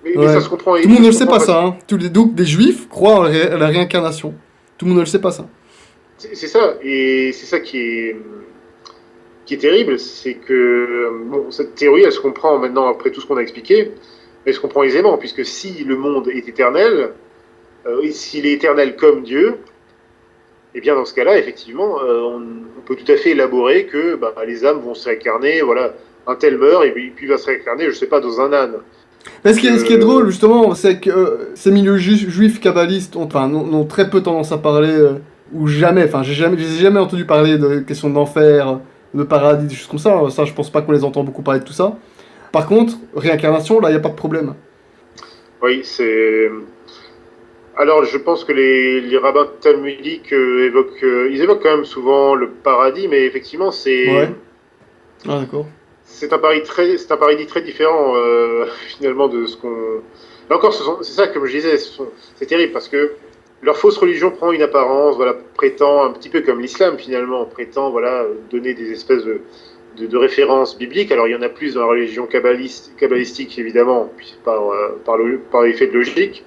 S2: Mais ça se comprend.
S1: Tout le monde ne le sait pas, ça. Donc, des juifs croient à la réincarnation. Tout le monde ne le sait pas, ça.
S2: C'est ça. Et c'est ça qui est terrible. C'est que cette théorie, elle se comprend maintenant, après tout ce qu'on a expliqué, elle se comprend aisément, puisque si le monde est éternel, s'il est éternel comme Dieu, et bien dans ce cas-là, effectivement, on peut tout à fait élaborer que les âmes vont se réincarner, voilà, un tel meurt et puis va se réincarner, je sais pas, dans un âne.
S1: Mais ce qui est drôle, justement, c'est que ces milieux juifs kabbalistes ont très peu tendance à parler, ou jamais, j'ai jamais entendu parler de questions d'enfer, de paradis, des choses comme ça. Ça, je pense pas qu'on les entend beaucoup parler de tout ça. Par contre, réincarnation, là, il n'y a pas de problème.
S2: Oui, c'est... Alors, je pense que les rabbins talmudiques évoquent quand même souvent le paradis, mais effectivement, c'est...
S1: Ouais. Ah, d'accord.
S2: C'est un paradis très différent, finalement, de ce qu'on... Là encore, c'est ça, comme je disais, c'est terrible, parce que leur fausse religion prend une apparence, voilà, prétend, un petit peu comme l'islam, finalement, prétend, voilà, donner des espèces de références bibliques. Alors, il y en a plus dans la religion kabbalistique, évidemment, par effet de logique.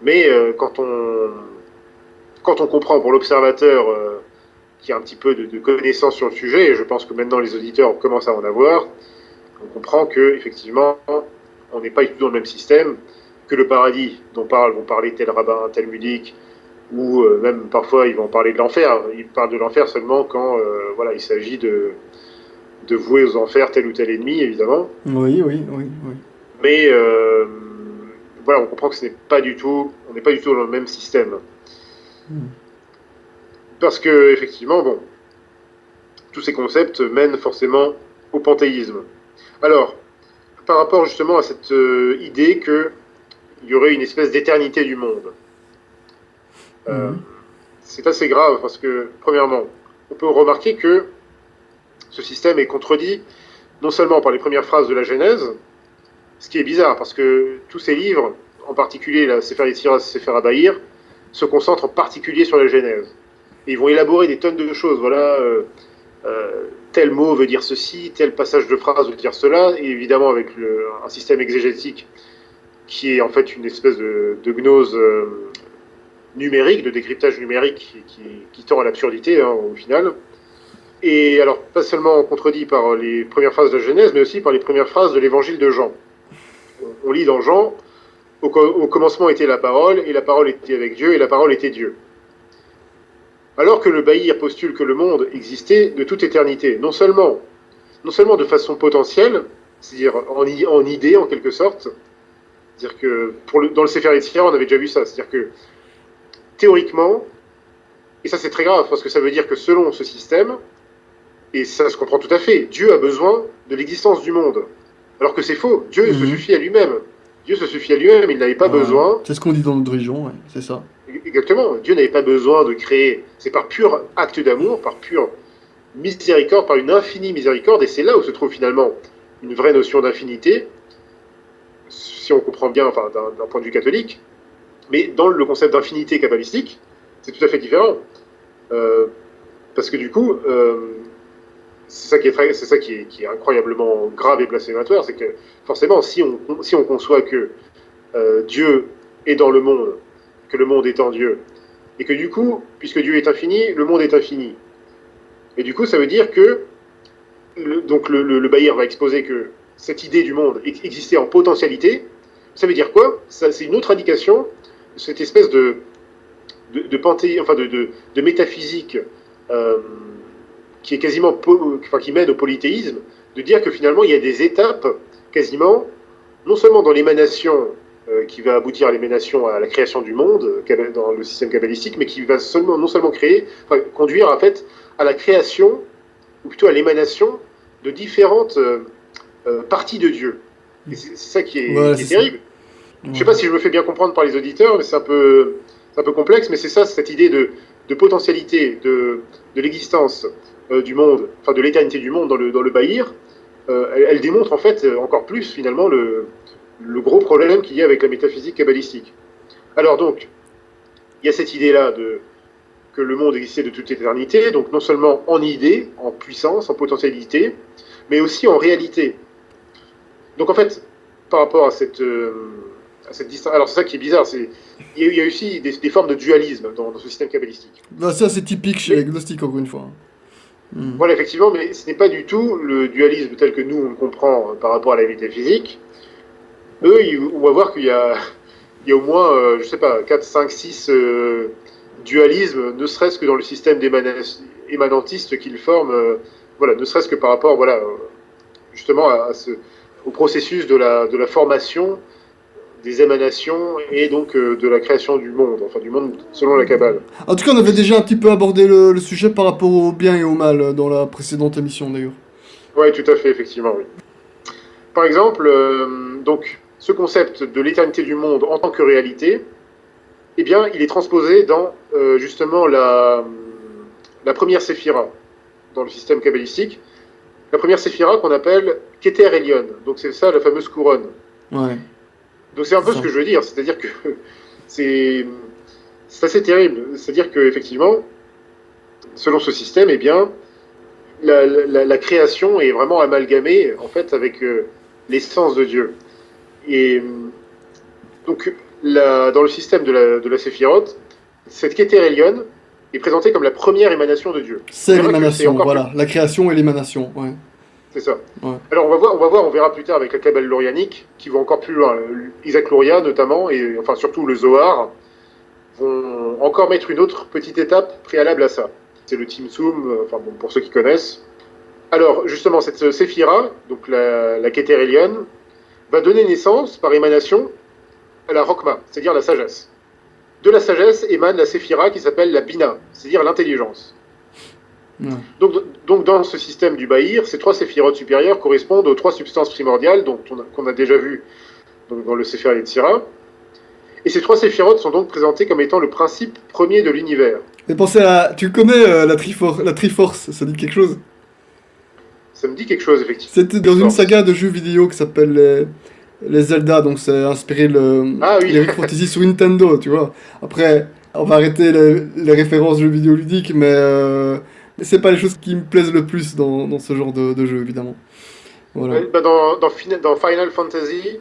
S2: Mais quand on comprend pour l'observateur qui a un petit peu de connaissances sur le sujet, et je pense que maintenant les auditeurs commencent à en avoir, on comprend que effectivement, on n'est pas du tout dans le même système, que le paradis dont vont parler tel rabbin talmudique, ou même parfois ils vont parler de l'enfer. Ils parlent de l'enfer seulement quand il s'agit de vouer aux enfers tel ou tel ennemi, évidemment.
S1: Oui.
S2: Mais on comprend que on n'est pas du tout dans le même système. Parce que, effectivement, tous ces concepts mènent forcément au panthéisme. Alors, par rapport justement à cette idée qu'il y aurait une espèce d'éternité du monde, Euh,
S1: Mhm.
S2: c'est assez grave parce que, premièrement, on peut remarquer que ce système est contredit non seulement par les premières phrases de la Genèse, ce qui est bizarre parce que tous ces livres, en particulier la Sefer Yetzirah, Sefer Abaïr, se concentrent en particulier sur la Genèse. Et ils vont élaborer des tonnes de choses. Voilà, tel mot veut dire ceci, tel passage de phrase veut dire cela, et évidemment avec un système exégétique qui est en fait une espèce de gnose numérique, de décryptage numérique qui tend à l'absurdité au final. Et alors, pas seulement contredit par les premières phrases de la Genèse, mais aussi par les premières phrases de l'évangile de Jean. On lit dans Jean, au commencement était la parole, et la parole était avec Dieu, et la parole était Dieu. Alors que le Baïr postule que le monde existait de toute éternité, non seulement de façon potentielle, c'est-à-dire en idée en quelque sorte, c'est-à-dire que dans le Sefer Yetzirah, on avait déjà vu ça, c'est-à-dire que théoriquement, et ça c'est très grave parce que ça veut dire que selon ce système, et ça se comprend tout à fait, Dieu a besoin de l'existence du monde. Alors que c'est faux, Dieu se
S1: Mhm.
S2: suffit à lui-même. Dieu se suffit à lui-même, il n'avait pas
S1: Ouais.
S2: besoin.
S1: C'est ce qu'on dit dans notre religion, ouais, c'est ça.
S2: Exactement, Dieu n'avait pas besoin de créer. C'est par pur acte d'amour, par pure miséricorde, par une infinie miséricorde, et c'est là où se trouve finalement une vraie notion d'infinité, si on comprend bien, enfin, d'un point de vue catholique. Mais dans le concept d'infinité kabbalistique, c'est tout à fait différent. Euh, Parce que du coup, c'est ça qui est incroyablement grave et blasphématoire, c'est que forcément, si on conçoit que Dieu est dans le monde, que le monde est en Dieu, et que du coup, puisque Dieu est infini, le monde est infini. Et du coup, ça veut dire que le Baïr va exposer que cette idée du monde existait en potentialité. Ça veut dire quoi? C'est une autre indication de cette espèce de métaphysique euh, qui est quasiment qui mène au polythéisme, de dire que finalement il y a des étapes quasiment, non seulement dans l'émanation qui va aboutir à l'émanation à la création du monde dans le système kabbalistique, mais qui va non seulement conduire en fait à la création, ou plutôt à l'émanation de différentes parties de Dieu. Et c'est ça
S1: Ouais,
S2: qui est
S1: c'est ça.
S2: terrible. Je ne sais
S1: Ouais.
S2: pas si je me fais bien comprendre par les auditeurs, mais c'est un peu complexe, mais c'est ça, cette idée de potentialité de l'existence du monde, enfin de l'éternité du monde dans le Baïr, elle démontre en fait encore plus finalement le gros problème qu'il y a avec la métaphysique kabbalistique. Alors donc, il y a cette idée-là que le monde existait de toute éternité, donc non seulement en idée, en puissance, en potentialité, mais aussi en réalité. Donc en fait, par rapport à cette distance, alors c'est ça qui est bizarre, il y a aussi des formes de dualisme dans ce système kabbalistique.
S1: Bah, ça, c'est typique chez
S2: Mais
S1: les gnostiques, encore une fois. Mhm.
S2: voilà, effectivement, mais ce n'est pas du tout le dualisme tel que nous on le comprend par rapport à la métaphysique. Eux, on va voir il y a au moins, je sais pas, 4, 5, 6 dualismes, ne serait-ce que dans le système émanentiste qu'ils forment, voilà, ne serait-ce que par rapport, voilà, justement au processus de la formation des émanations et donc de la création du monde, enfin du monde selon la Kabbale.
S1: En tout cas, on avait déjà un petit peu abordé le sujet par rapport au bien et au mal dans la précédente émission, d'ailleurs.
S2: Oui, tout à fait, effectivement, oui. Par exemple, donc, ce concept de l'éternité du monde en tant que réalité, eh bien, il est transposé dans justement la première séphira dans le système kabbalistique. La première séphira qu'on appelle Keter Elyon. Donc c'est ça la fameuse couronne.
S1: Ouais,
S2: Donc c'est un
S1: c'est
S2: peu ce
S1: ça.
S2: que je veux dire, c'est-à-dire que c'est c'est assez terrible. C'est-à-dire que effectivement, selon ce système, eh bien, la création est vraiment amalgamée en fait avec l'essence de Dieu. Et donc dans le système de la Séphiroth, cette Kéter est présentée comme la première émanation de Dieu. On
S1: C'est
S2: verra que c'est
S1: l'émanation,
S2: encore plus.
S1: voilà. La création et l'émanation, ouais.
S2: C'est ça.
S1: Ouais.
S2: Alors on verra plus tard avec la Kabbale Lurianique, qui va encore plus loin. Isaac Luria notamment, et enfin surtout le Zohar, vont encore mettre une autre petite étape préalable à ça. C'est le Timsum, enfin bon, pour ceux qui connaissent. Alors justement, cette Séphira, donc la Keter Elyon, va donner naissance par émanation à la Rokma, c'est-à-dire la sagesse. De la sagesse émane la Séphira qui s'appelle la Bina, c'est-à-dire l'intelligence.
S1: Ouais.
S2: Donc, donc dans ce système du Baïr, ces trois séphirotes supérieures correspondent aux trois substances primordiales qu'on a déjà vues dans le Sefer Yetzirah. Et ces 3 séphirotes sont donc présentés comme étant le principe premier de l'univers.
S1: Mais pensez tu connais la Triforce, ça dit quelque chose?
S2: Ça me dit quelque chose, effectivement.
S1: C'était dans une saga de jeux vidéo qui s'appelle les Zelda, donc c'est inspiré les Rick Fantasy sur Nintendo, tu vois. Après, on va arrêter les références jeux vidéo ludiques, mais c'est pas les choses qui me plaisent le plus dans ce genre de jeu, évidemment. Voilà.
S2: Bah dans Final Fantasy,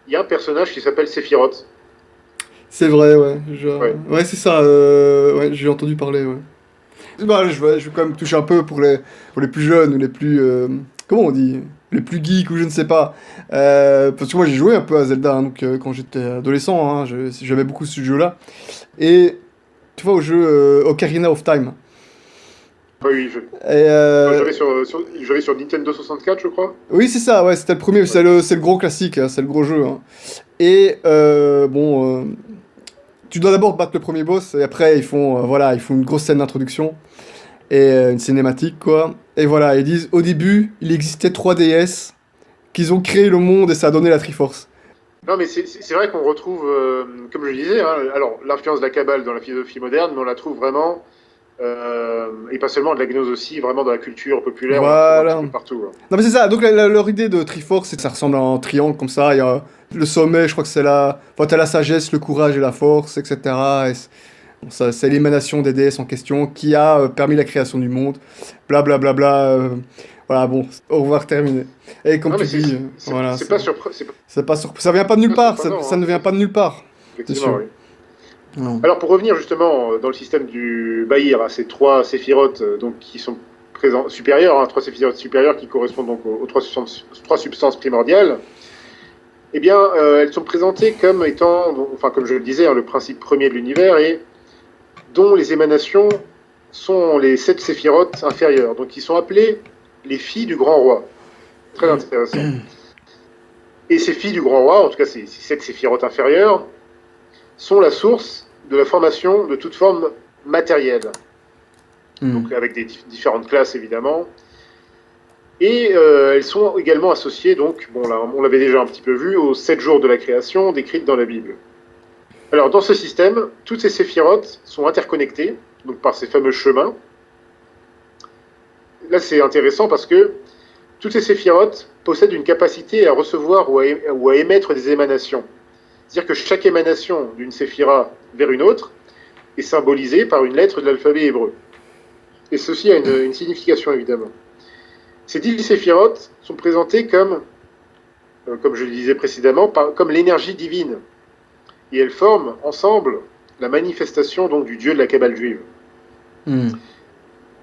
S2: il y a un personnage qui s'appelle Sephiroth.
S1: C'est vrai, ouais.
S2: Ouais.
S1: C'est ça, ouais, j'ai entendu parler, ouais. Bah, je vais quand même toucher un peu pour les plus jeunes ou les plus... comment on dit? Les plus geeks ou je ne sais pas. Parce que moi j'ai joué un peu à Zelda, hein, donc quand j'étais adolescent, hein, j'aimais beaucoup ce jeu-là. Et tu vois, au jeu Ocarina of Time.
S2: Oui,
S1: Et,
S2: j'avais sur Nintendo 64, je crois.
S1: oui, c'est ça, ouais, c'était le premier, c'est le gros classique, hein, c'est le gros jeu. Hein. Et tu dois d'abord battre le premier boss, et après ils font une grosse scène d'introduction, et une cinématique, quoi. Et voilà, ils disent, au début, il existait 3 DS, qu'ils ont créé le monde, et ça a donné la Triforce.
S2: Non, mais c'est vrai qu'on retrouve, comme je le disais, hein, alors l'influence de la Kabbale dans la philosophie moderne, mais on la trouve vraiment, et pas seulement de la gnose aussi, vraiment dans la culture populaire, on la trouve un petit peu partout. Hein.
S1: Non mais c'est ça, donc leur idée de Triforce, c'est que ça ressemble à un triangle comme ça, il y a le sommet, je crois que c'est t'as la sagesse, le courage et la force, etc. C'est l'émanation des déesses en question qui a permis la création du monde, blablabla. Voilà, bon, au revoir, terminé. Et comme
S2: non,
S1: tu dis, voilà.
S2: C'est pas surprenant.
S1: Ça vient pas de nulle part, ça
S2: hein.
S1: ne vient pas de nulle part.
S2: Effectivement, oui. Non. Alors pour revenir justement dans le système du Bahir, à ces 3 séphirotes donc, qui sont présents, supérieurs, hein, 3 séphirotes supérieures qui correspondent donc aux 3 substances primordiales, eh bien elles sont présentées comme étant, enfin comme je le disais, hein, le principe premier de l'univers et dont les émanations sont les 7 séphirotes inférieures, donc qui sont appelées les filles du grand roi. Très intéressant. Et ces filles du grand roi, en tout cas ces 7 séphirotes inférieures, sont la source de la formation de toute forme matérielle. Donc avec des différentes classes évidemment. Et elles sont également associées, donc, bon là, on l'avait déjà un petit peu vu, aux 7 jours de la création décrites dans la Bible. Alors dans ce système, toutes ces séphirotes sont interconnectées, donc par ces fameux chemins. Là c'est intéressant parce que toutes ces séphirotes possèdent une capacité à recevoir ou à émettre des émanations. C'est-à-dire que chaque émanation d'une séphira vers une autre est symbolisée par une lettre de l'alphabet hébreu. Et ceci a une signification, évidemment. Ces 10 séphirotes sont présentées comme je le disais précédemment, comme l'énergie divine. Et elles forment ensemble la manifestation donc, du Dieu de la Kabbale juive.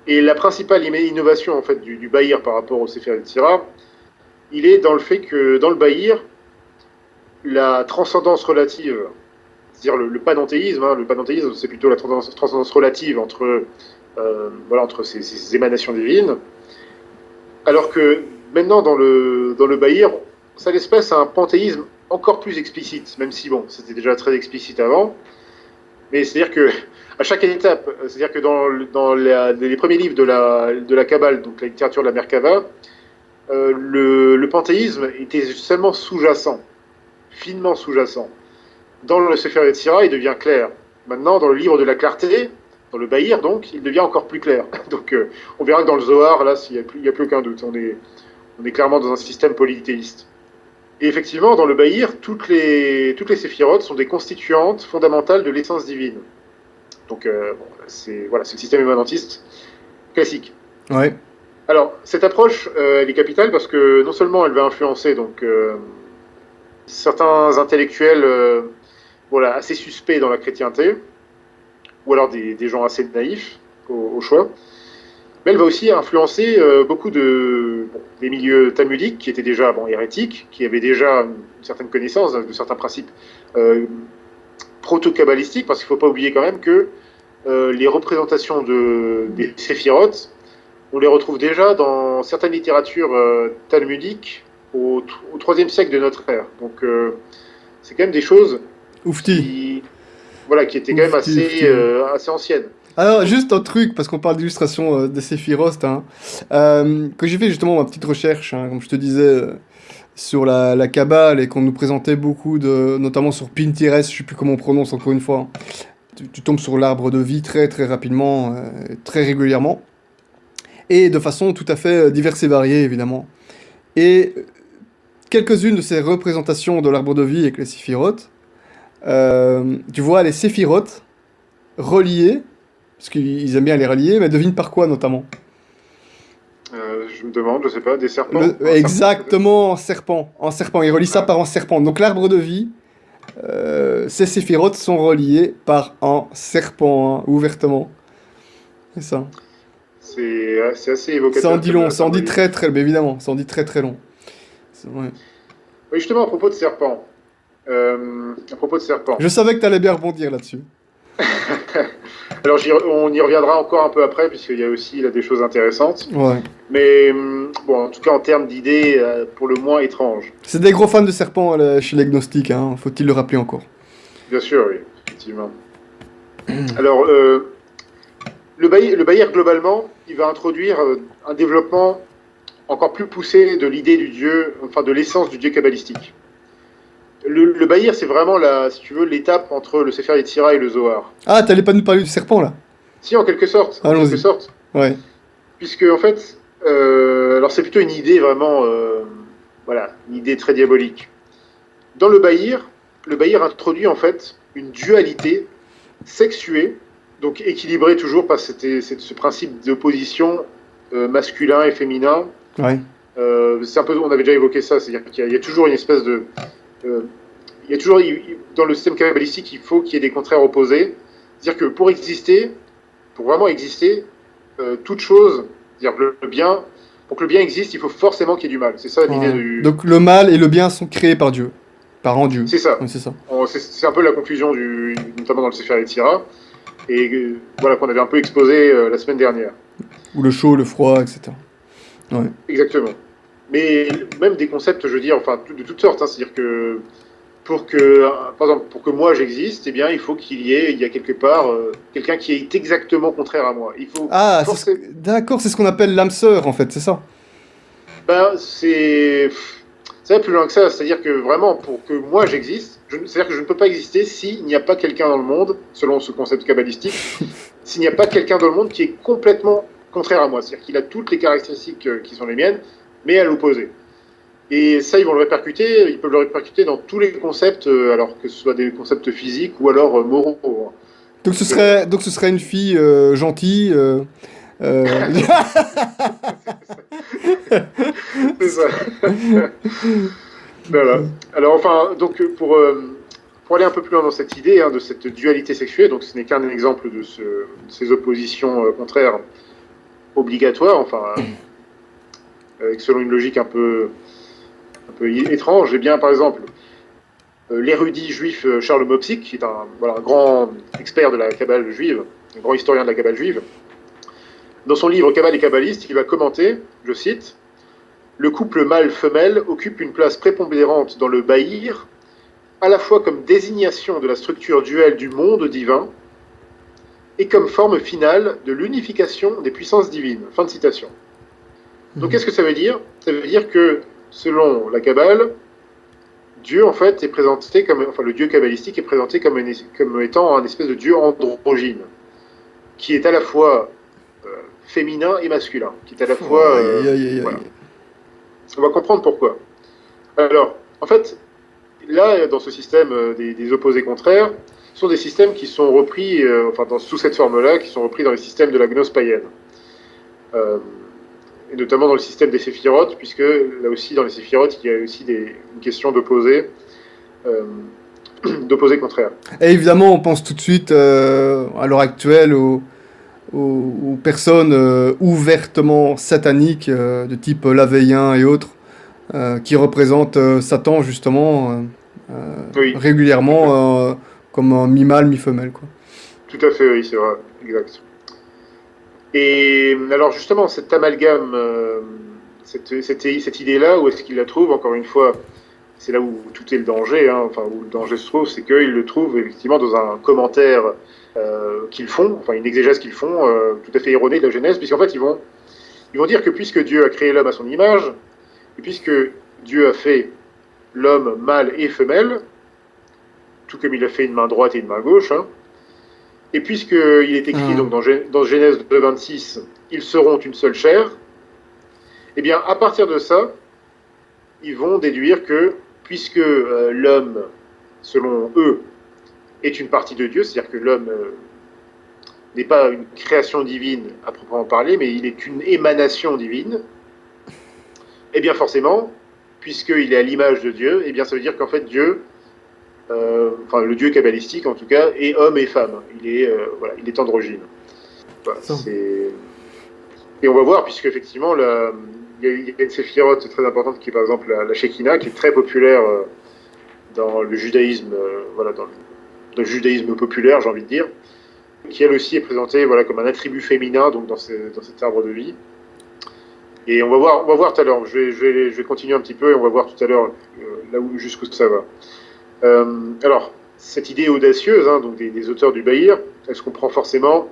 S2: Et la principale innovation en fait, du Bahir par rapport au Sefer Yetzirah, il est dans le fait que dans le Bahir, la transcendance relative, c'est-à-dire le panenthéisme, hein, le panenthéisme c'est plutôt la transcendance relative entre ces émanations divines, alors que maintenant dans le Bahir, ça l'espèce a un panthéisme encore plus explicite, même si bon, c'était déjà très explicite avant, mais c'est-à-dire que à chaque étape, c'est-à-dire que dans les premiers livres de la Kabbale, donc la littérature de la Merkava, le panthéisme était seulement sous-jacent, finement sous-jacent. Dans le Sefer Yetzirah, il devient clair. Maintenant, dans le livre de la clarté, dans le Bahir, donc, il devient encore plus clair. Donc, on verra que dans le Zohar, là, il n'y a plus aucun doute. On est clairement dans un système polythéiste. Et effectivement, dans le Bahir, toutes les séphirotes sont des constituantes fondamentales de l'essence divine. Donc, c'est le système émanantiste classique.
S1: Ouais.
S2: Alors, cette approche, elle est capitale parce que non seulement elle va influencer donc, certains intellectuels assez suspects dans la chrétienté, ou alors des gens assez naïfs au choix, mais elle va aussi influencer beaucoup des milieux talmudiques qui étaient déjà hérétiques, qui avaient déjà une certaine connaissance de certains principes proto-kabbalistiques, parce qu'il ne faut pas oublier quand même que les représentations des séphirotes, on les retrouve déjà dans certaines littératures talmudiques au IIIe siècle de notre ère. Donc c'est quand même des choses qui étaient quand même assez anciennes.
S1: Alors, juste un truc, parce qu'on parle d'illustration des séphirotes, hein, que j'ai fait justement ma petite recherche, hein, comme je te disais, sur la Kabbale et qu'on nous présentait beaucoup notamment sur Pinterest, je sais plus comment on prononce encore une fois. Tu tombes sur l'arbre de vie très très rapidement, très régulièrement, et de façon tout à fait diverse et variée évidemment. Et quelques-unes de ces représentations de l'arbre de vie avec les séphirotes, tu vois les séphirotes reliées, parce qu'ils aiment bien les relier, mais devine par quoi notamment?
S2: Je me demande, je sais pas, des serpents?
S1: Exactement, en serpent, ils relient ça par un serpent. Donc l'arbre de vie, ces séphirotes sont reliés par un serpent, hein, ouvertement. C'est ça.
S2: C'est assez évocateur.
S1: Ça en dit long, ça en dit très très, mais évidemment, ça en dit très très long. Ouais.
S2: Oui, justement, à propos de serpents. À propos de serpents.
S1: Je savais que tu allais bien rebondir là-dessus.
S2: Alors, on y reviendra encore un peu après, puisqu'il y a aussi là, des choses intéressantes.
S1: Ouais.
S2: Mais, bon, en tout cas, en termes d'idées, pour le moins étranges.
S1: C'est des gros fans de serpents chez les gnostiques, hein, faut-il le rappeler encore.
S2: Bien sûr, oui, effectivement. Alors, le Baïr, globalement, il va introduire un développement encore plus poussé de l'idée du dieu, enfin de l'essence du dieu kabbalistique. Le Baïr, c'est vraiment, si tu veux, l'étape entre le Sefer Yetzira et le Zohar.
S1: Ah, t'allais pas nous parler du serpent, là?
S2: Si, en quelque sorte. En quelque sorte.
S1: Ouais.
S2: Puisque, en fait, alors c'est plutôt une idée vraiment, voilà, une idée très diabolique. Dans le Baïr introduit, en fait, une dualité sexuée, donc équilibrée toujours par ce principe d'opposition masculin et féminin.
S1: Ouais.
S2: C'est un peu, on avait déjà évoqué ça, c'est-à-dire qu'il y a toujours une espèce de... il y a toujours, dans le système kabbalistique, il faut qu'il y ait des contraires opposés. C'est-à-dire que pour vraiment exister, toute chose, c'est-à-dire le bien, pour que le bien existe, il faut forcément qu'il y ait du mal. C'est ça l'idée du...
S1: Donc le mal et le bien sont créés par Dieu, par un Dieu.
S2: C'est ça.
S1: Ouais, c'est ça.
S2: C'est un peu la conclusion, notamment dans le Sefer Yetzira, et voilà, qu'on avait un peu exposé la semaine dernière.
S1: Ou le chaud, le froid, etc. Ouais.
S2: Exactement. Mais même des concepts, je veux dire, enfin, de toutes sortes. Hein, c'est-à-dire que par exemple, pour que moi j'existe, eh bien, il faut il y a quelque part quelqu'un qui est exactement contraire à moi. Il faut
S1: d'accord, c'est ce qu'on appelle l'âme sœur, en fait, c'est ça.
S2: Ben, ça va plus loin que ça. C'est-à-dire que vraiment, pour que moi j'existe, c'est-à-dire que je ne peux pas exister s'il n'y a pas quelqu'un dans le monde, selon ce concept kabbalistique, s'il n'y a pas quelqu'un dans le monde qui est complètement contraire à moi. C'est-à-dire qu'il a toutes les caractéristiques qui sont les miennes, mais à l'opposé. Et ça, ils peuvent le répercuter dans tous les concepts, alors que ce soit des concepts physiques ou alors moraux.
S1: Donc ce serait une fille gentille.
S2: C'est ça. Voilà. Alors enfin, donc pour aller un peu plus loin dans cette idée de cette dualité sexuelle, donc ce n'est qu'un exemple de ces oppositions contraires obligatoires, enfin, selon une logique un peu étrange. Eh bien, par exemple, l'érudit juif Charles Mopsik, qui est un grand expert de la Kabbale juive, un grand historien de la Kabbale juive, dans son livre Kabbale et Kabbaliste, il va commenter, je cite, « Le couple mâle-femelle occupe une place prépondérante dans le Baïr, à la fois comme désignation de la structure duelle du monde divin et comme forme finale de l'unification des puissances divines. » Fin de citation. Donc qu'est-ce que ça veut dire? Ça veut dire que, selon la Kabbale, Dieu, en fait, est présenté le Dieu kabbalistique est présenté comme étant un espèce de Dieu androgyne, qui est à la fois féminin et masculin, qui est à la fois... voilà. On va comprendre pourquoi. Alors, en fait, là, dans ce système des opposés contraires, ce sont des systèmes qui sont repris, sous cette forme-là, qui sont repris dans les systèmes de la gnose païenne. Et notamment dans le système des séphirotes, puisque là aussi, dans les séphirotes, il y a aussi une question d'opposés contraires.
S1: Et évidemment, on pense tout de suite, à l'heure actuelle, aux personnes ouvertement sataniques, de type Laveyen et autres, qui représentent Satan, justement,
S2: oui.
S1: régulièrement, comme un mi-mâle, mi-femelle, quoi.
S2: Tout à fait, oui, c'est vrai, exact. Et alors justement, cet amalgame, cette idée-là, où est-ce qu'il la trouve? Encore une fois, c'est là où tout est le danger, où le danger se trouve, c'est qu'ils le trouvent effectivement dans un commentaire qu'ils font, une exégèse qu'ils font, tout à fait erronée de la Genèse, puisqu'en fait ils vont dire que puisque Dieu a créé l'homme à son image, et puisque Dieu a fait l'homme mâle et femelle, tout comme il a fait une main droite et une main gauche. Hein. Et puisqu'il est écrit donc dans Genèse 2,26, ils seront une seule chair, eh bien, à partir de ça, ils vont déduire que, puisque l'homme, selon eux, est une partie de Dieu, c'est-à-dire que l'homme n'est pas une création divine à proprement parler, mais il est une émanation divine, eh bien forcément, puisqu'il est à l'image de Dieu, eh bien ça veut dire qu'en fait Dieu, enfin le Dieu kabbalistique en tout cas, est homme et femme. Il est androgyne. Voilà, et on va voir, puisque effectivement, il y a une séphirote très importante qui est par exemple la Shekinah, qui est très populaire dans le judaïsme, dans le judaïsme populaire, j'ai envie de dire, qui elle aussi est présentée comme un attribut féminin donc dans cet arbre de vie. Et on va voir tout à l'heure. Je vais continuer un petit peu et on va voir tout à l'heure jusqu'où ça va. Alors, cette idée audacieuse donc des auteurs du Bahir, elle se comprend forcément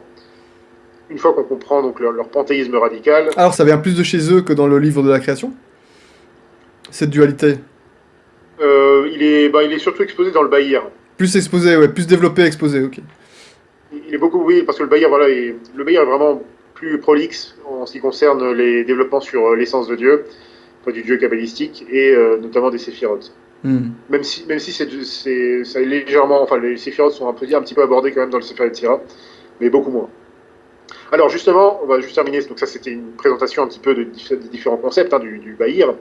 S2: une fois qu'on comprend donc leur panthéisme radical.
S1: Alors, ça vient plus de chez eux que dans le livre de la création, cette dualité.
S2: Il est surtout exposé dans le Bahir.
S1: Plus exposé, ouais, plus développé, exposé, ok.
S2: Il est beaucoup, oui, parce que le Bahir est vraiment plus prolixe en ce qui concerne les développements sur l'essence de Dieu, enfin, du Dieu kabbalistique, et notamment des séphirotes. Même si c'est légèrement, enfin les séphirotes sont un petit peu abordés quand même dans le Sefer Yetzirah, mais beaucoup moins. Alors justement, on va juste terminer, donc ça c'était une présentation un petit peu des différents concepts du Bahir.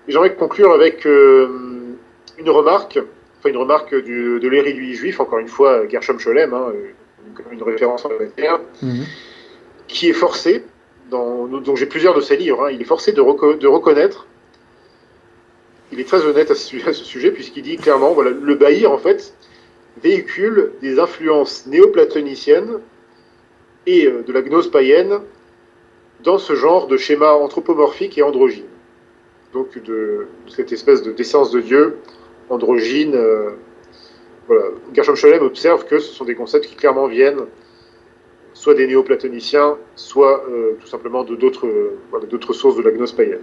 S2: J'aimerais conclure avec une remarque de l'érudit juif, encore une fois Gershom Scholem, une référence en la matière, qui est forcé, donc j'ai plusieurs de ses livres, il est forcé de reconnaître, il est très honnête à ce sujet, puisqu'il dit clairement, le Bahir en fait véhicule des influences néoplatoniciennes et de la gnose païenne dans ce genre de schéma anthropomorphique et androgyne. Donc de cette espèce d'essence de Dieu androgyne. Gershom Scholem observe que ce sont des concepts qui clairement viennent soit des néoplatoniciens, soit tout simplement d'autres sources de la gnose païenne.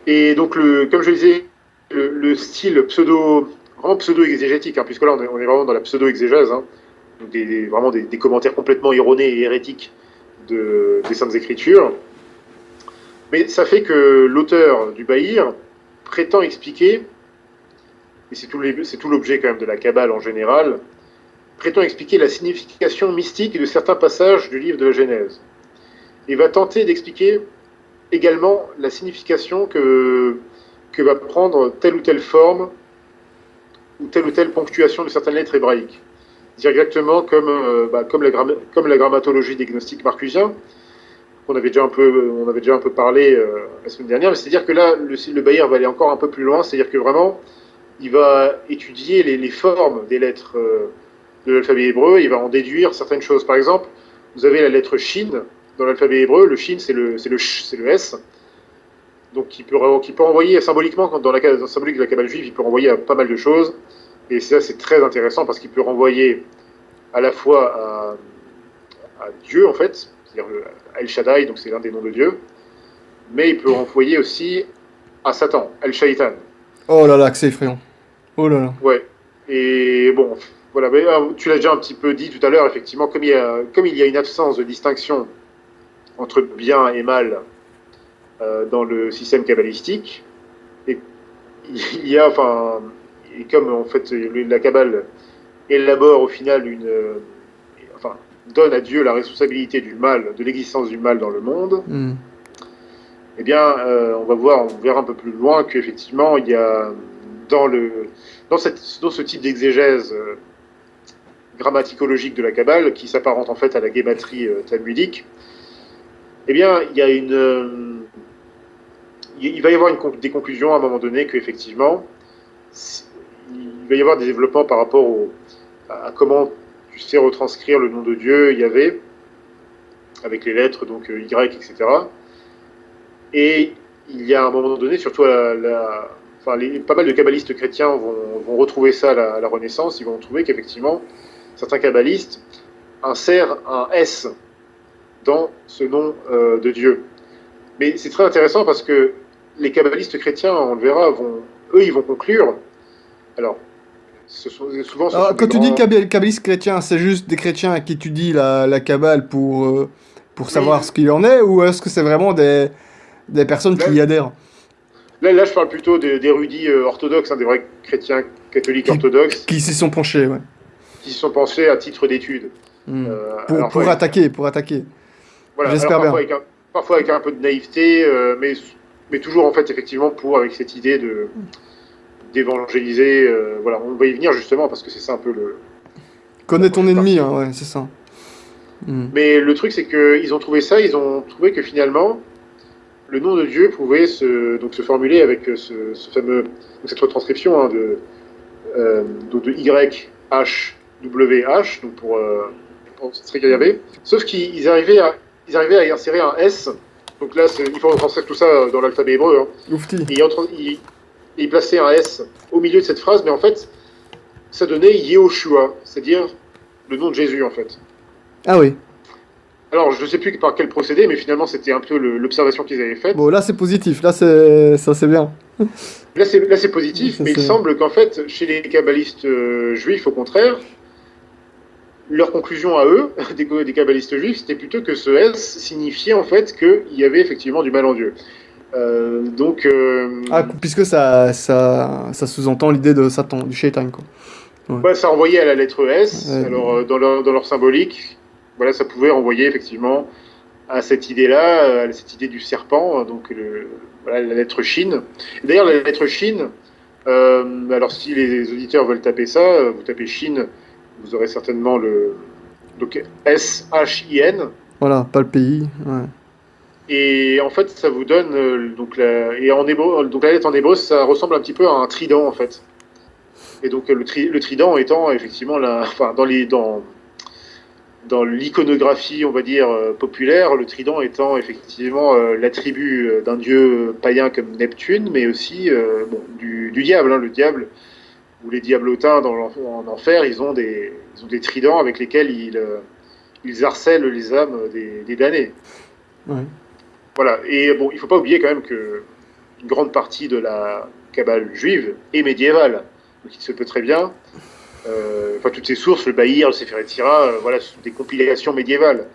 S2: Et donc, comme je le disais, le style vraiment pseudo-exégétique, puisque là on est vraiment dans la pseudo-exégèse, donc vraiment des commentaires complètement erronés et hérétiques des Saintes Écritures. Mais ça fait que l'auteur du Bahir prétend expliquer, et c'est tout l'objet quand même de la Kabbale en général, prétend expliquer la signification mystique de certains passages du livre de la Genèse. Et va tenter d'expliquer également la signification que va prendre telle ou telle forme ou telle ponctuation de certaines lettres hébraïques. C'est exactement comme la grammatologie des gnostiques marcusiens, on avait déjà un peu parlé la semaine dernière, c'est-à-dire que là, le Bahir va aller encore un peu plus loin, c'est-à-dire que vraiment, il va étudier les formes des lettres de l'alphabet hébreu, il va en déduire certaines choses. Par exemple, vous avez la lettre Shin dans l'alphabet hébreu, le Shin c'est le S, donc qui peut envoyer symboliquement, dans la symbolique de la Kabbale juive, il peut renvoyer à pas mal de choses, et ça c'est très intéressant parce qu'il peut renvoyer à la fois à Dieu en fait, c'est-à-dire El Shaddai, donc c'est l'un des noms de Dieu, mais il peut renvoyer aussi à Satan, El Shaitan.
S1: Oh là là, que c'est effrayant. Oh là là.
S2: Ouais. Et bon, voilà, mais, tu l'as déjà un petit peu dit tout à l'heure, effectivement, comme il y a une absence de distinction entre bien et mal dans le système kabbalistique, et il y a, et comme en fait la Kabbale élabore au final donne à Dieu la responsabilité du mal, de l'existence du mal dans le monde, eh bien, on verra un peu plus loin qu'effectivement, il y a dans ce type d'exégèse grammaticologique de la Kabbale, qui s'apparente en fait à la guématrie talmudique, eh bien, il va y avoir des conclusions à un moment donné qu'effectivement, il va y avoir des développements par rapport à comment tu sais retranscrire le nom de Dieu, Yahvé, avec les lettres, donc Y, etc. Et il y a un moment donné, surtout pas mal de kabbalistes chrétiens vont retrouver ça à la Renaissance, ils vont trouver qu'effectivement, certains kabbalistes insèrent un S dans ce nom de Dieu. Mais c'est très intéressant parce que les kabbalistes chrétiens, on le verra, ils vont conclure. Alors, souvent, ce
S1: Alors,
S2: sont
S1: quand
S2: des
S1: tu dis
S2: grands...
S1: kabbaliste chrétien, c'est juste des chrétiens qui étudient la Kabbale pour
S2: Oui,
S1: savoir ce qu'il en est, ou est-ce que c'est vraiment des personnes
S2: là,
S1: qui y adhèrent,
S2: là, je parle plutôt d'érudits orthodoxes, hein, des vrais chrétiens catholiques
S1: qui,
S2: orthodoxes,
S1: qui s'y sont penchés, ouais.
S2: qui se sont pensés à titre d'étude.
S1: Hmm.
S2: Alors,
S1: Pour attaquer, pour attaquer.
S2: voilà, alors
S1: J'espère bien.
S2: parfois avec un peu de naïveté, mais toujours en fait effectivement avec cette idée d'évangéliser. Voilà, on va y venir justement parce que c'est ça un peu la
S1: Connais ton
S2: prochaine
S1: ennemi,
S2: partie.
S1: hein, ouais, c'est ça. Hmm.
S2: Mais le truc c'est qu'ils ont trouvé ça, ils ont trouvé que finalement le nom de Dieu pouvait se formuler avec ce fameux, donc cette retranscription hein, donc de YHWH, donc pour Strict Yahvé. Sauf ils arrivaient à y insérer un S. Donc là, il faut retranscrire tout ça dans l'alphabet hébreu. Hein.
S1: Oufti.
S2: Ils plaçaient un S au milieu de cette phrase, mais en fait, ça donnait Yehoshua, c'est-à-dire le nom de Jésus en fait.
S1: Ah oui.
S2: Alors, je ne sais plus par quel procédé, mais finalement, c'était un peu l'observation qu'ils avaient faite.
S1: Bon, là c'est positif, ça c'est bien.
S2: Là, c'est positif,
S1: Ça,
S2: mais il
S1: c'est...
S2: semble qu'en fait, chez les kabbalistes juifs, au contraire, leur conclusion à eux, des kabbalistes juifs, c'était plutôt que ce S signifiait en fait qu'il y avait effectivement du mal en Dieu. Donc,
S1: Ah, puisque ça sous-entend l'idée de Satan, du shaitan, quoi. Ouais.
S2: ouais, ça renvoyait à la lettre S.
S1: Ouais.
S2: Alors, dans leur symbolique, voilà, ça pouvait renvoyer effectivement à cette idée-là, à cette idée du serpent, donc voilà, la lettre Shin. Et d'ailleurs, la lettre Shin, alors si les auditeurs veulent taper ça, vous tapez Shin, vous aurez certainement donc S-H-I-N.
S1: Voilà, pas le pays. Ouais.
S2: Et en fait, ça vous donne et en hébreu, donc la lettre en hébreu, ça ressemble un petit peu à un trident en fait. Et donc le trident étant effectivement enfin dans l'iconographie, on va dire populaire, le trident étant effectivement l'attribut d'un dieu païen comme Neptune, mais aussi du diable, hein, le diable ou les diablotins en enfer, ils ont des tridents avec lesquels ils harcèlent les âmes des damnés.
S1: Ouais.
S2: Voilà. Et bon, il ne faut pas oublier quand même que une grande partie de la Kabbale juive est médiévale. Donc il se peut très bien, enfin toutes ces sources, le Bahir, le Sefer Yetzira, voilà, ce sont des compilations médiévales.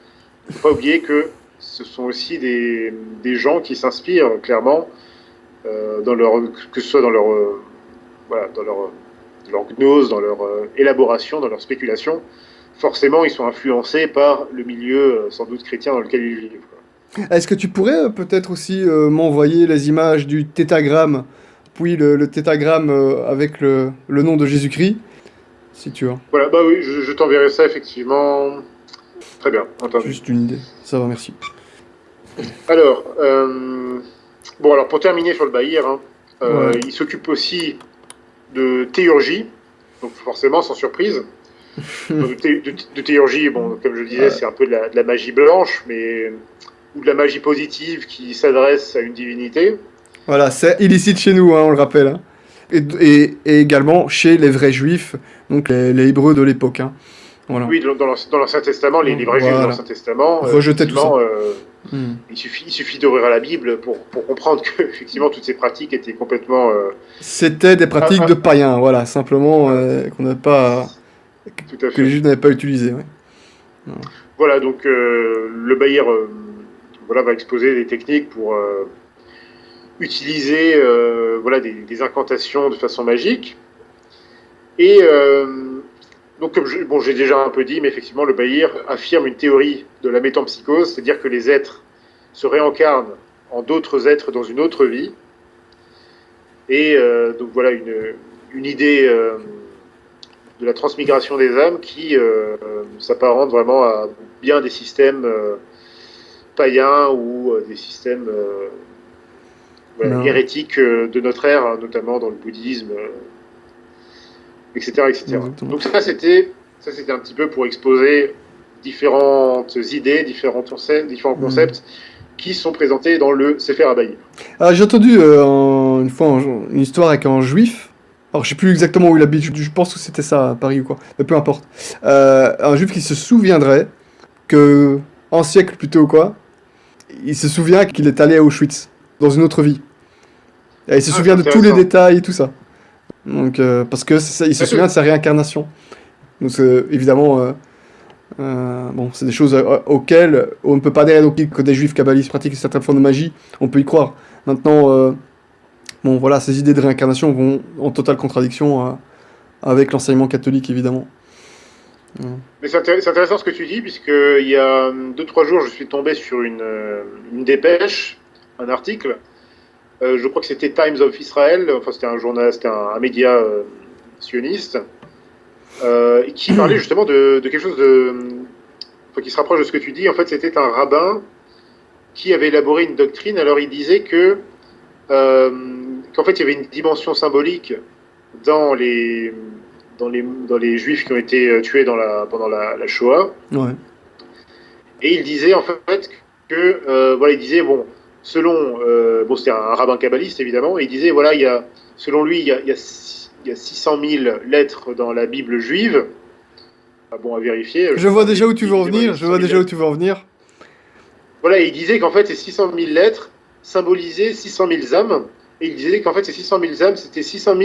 S2: Il ne faut pas oublier que ce sont aussi des gens qui s'inspirent clairement, que ce soit dans voilà, dans leur gnose, dans leur élaboration, dans leur spéculation. Forcément, ils sont influencés par le milieu, sans doute chrétien, dans lequel ils vivent. Quoi.
S1: Est-ce que tu pourrais peut-être aussi m'envoyer les images du tétagramme, puis le tétagramme avec le nom de Jésus-Christ, si tu as.
S2: Voilà, bah oui, je t'enverrai ça effectivement. Très bien, entendu.
S1: Juste une idée. Ça va, merci.
S2: Alors, bon, alors pour terminer sur le Bahir, hein,
S1: Ouais.
S2: il s'occupe aussi de théurgie, donc forcément sans surprise. Donc, de théurgie, bon, comme je le disais,
S1: Ouais.
S2: c'est un peu de la magie blanche, mais ou de la magie positive qui s'adresse à une divinité.
S1: Voilà, c'est illicite chez nous, hein, on le rappelle. Hein. Et également chez les vrais juifs, donc les Hébreux de l'époque. Hein. Voilà.
S2: Oui, dans l'Ancien Testament, les vrais juifs de
S1: Voilà.
S2: l'Ancien Testament,
S1: Rejeter tout ça.
S2: il suffit d'ouvrir la Bible pour comprendre que effectivement toutes ces pratiques étaient complètement
S1: C'était des pratiques de païens, voilà, simplement qu'on n'a pas,
S2: tout à
S1: que les
S2: fait.
S1: Juifs n'avaient pas utilisé. Ouais.
S2: Voilà, donc le Bahir voilà, va exposer des techniques pour utiliser voilà, des incantations de façon magique. Et donc, comme j'ai déjà un peu dit, mais effectivement, le Bahir affirme une théorie de la métempsychose, c'est-à-dire que les êtres se réincarnent en d'autres êtres dans une autre vie. Et donc voilà une idée de la transmigration des âmes qui s'apparente vraiment à bien des systèmes païens ou des systèmes voilà, hérétiques de notre ère, hein, notamment dans le bouddhisme, etc., etc.
S1: Exactement.
S2: Donc ça c'était un petit peu pour exposer différentes idées, différents concepts qui sont présentés dans le Sefer HaBahir.
S1: Ah, j'ai entendu une fois une histoire avec un juif. Alors, je sais plus exactement où il habite, je pense que c'était ça, à Paris ou quoi, mais peu importe. Un juif qui se souviendrait que, un siècle plus tôt ou quoi, il se souvient qu'il est allé à Auschwitz, dans une autre vie. Et il se
S2: Ah,
S1: souvient
S2: c'est
S1: de tous les
S2: intéressant.
S1: détails et tout ça. Donc, parce que il se souvient de sa réincarnation. Donc, évidemment, bon, c'est des choses auxquelles on ne peut pas dire, donc, que des juifs kabbalistes pratiquent certaines formes de magie, on peut y croire. Maintenant, bon, voilà, ces idées de réincarnation vont en totale contradiction avec l'enseignement catholique, évidemment.
S2: Mais c'est intéressant ce que tu dis, puisque il y a 2-3 jours, je suis tombé sur une dépêche, un article. Je crois que c'était Times of Israel, enfin c'était un journal, c'était un média sioniste, qui parlait justement de quelque chose enfin, qui se rapproche de ce que tu dis. En fait, c'était un rabbin qui avait élaboré une doctrine. Alors il disait euh, qu'en fait il y avait une dimension symbolique dans les juifs qui ont été tués pendant la Shoah.
S1: Ouais.
S2: Et il disait en fait que, voilà, il disait, bon, selon, bon, c'était un rabbin kabbaliste évidemment, et il disait, voilà, selon lui, il y a 600 000 lettres dans la Bible juive. Ah, bon, à vérifier.
S1: Je vois déjà où tu veux en
S2: Il disait, voilà,
S1: venir, je vois
S2: 600 000
S1: déjà où
S2: lettres.
S1: tu veux en venir.
S2: Voilà, et il disait qu'en fait, ces 600 000 lettres symbolisaient 600 000 âmes, et il disait qu'en fait, ces 600 000 âmes, c'était 600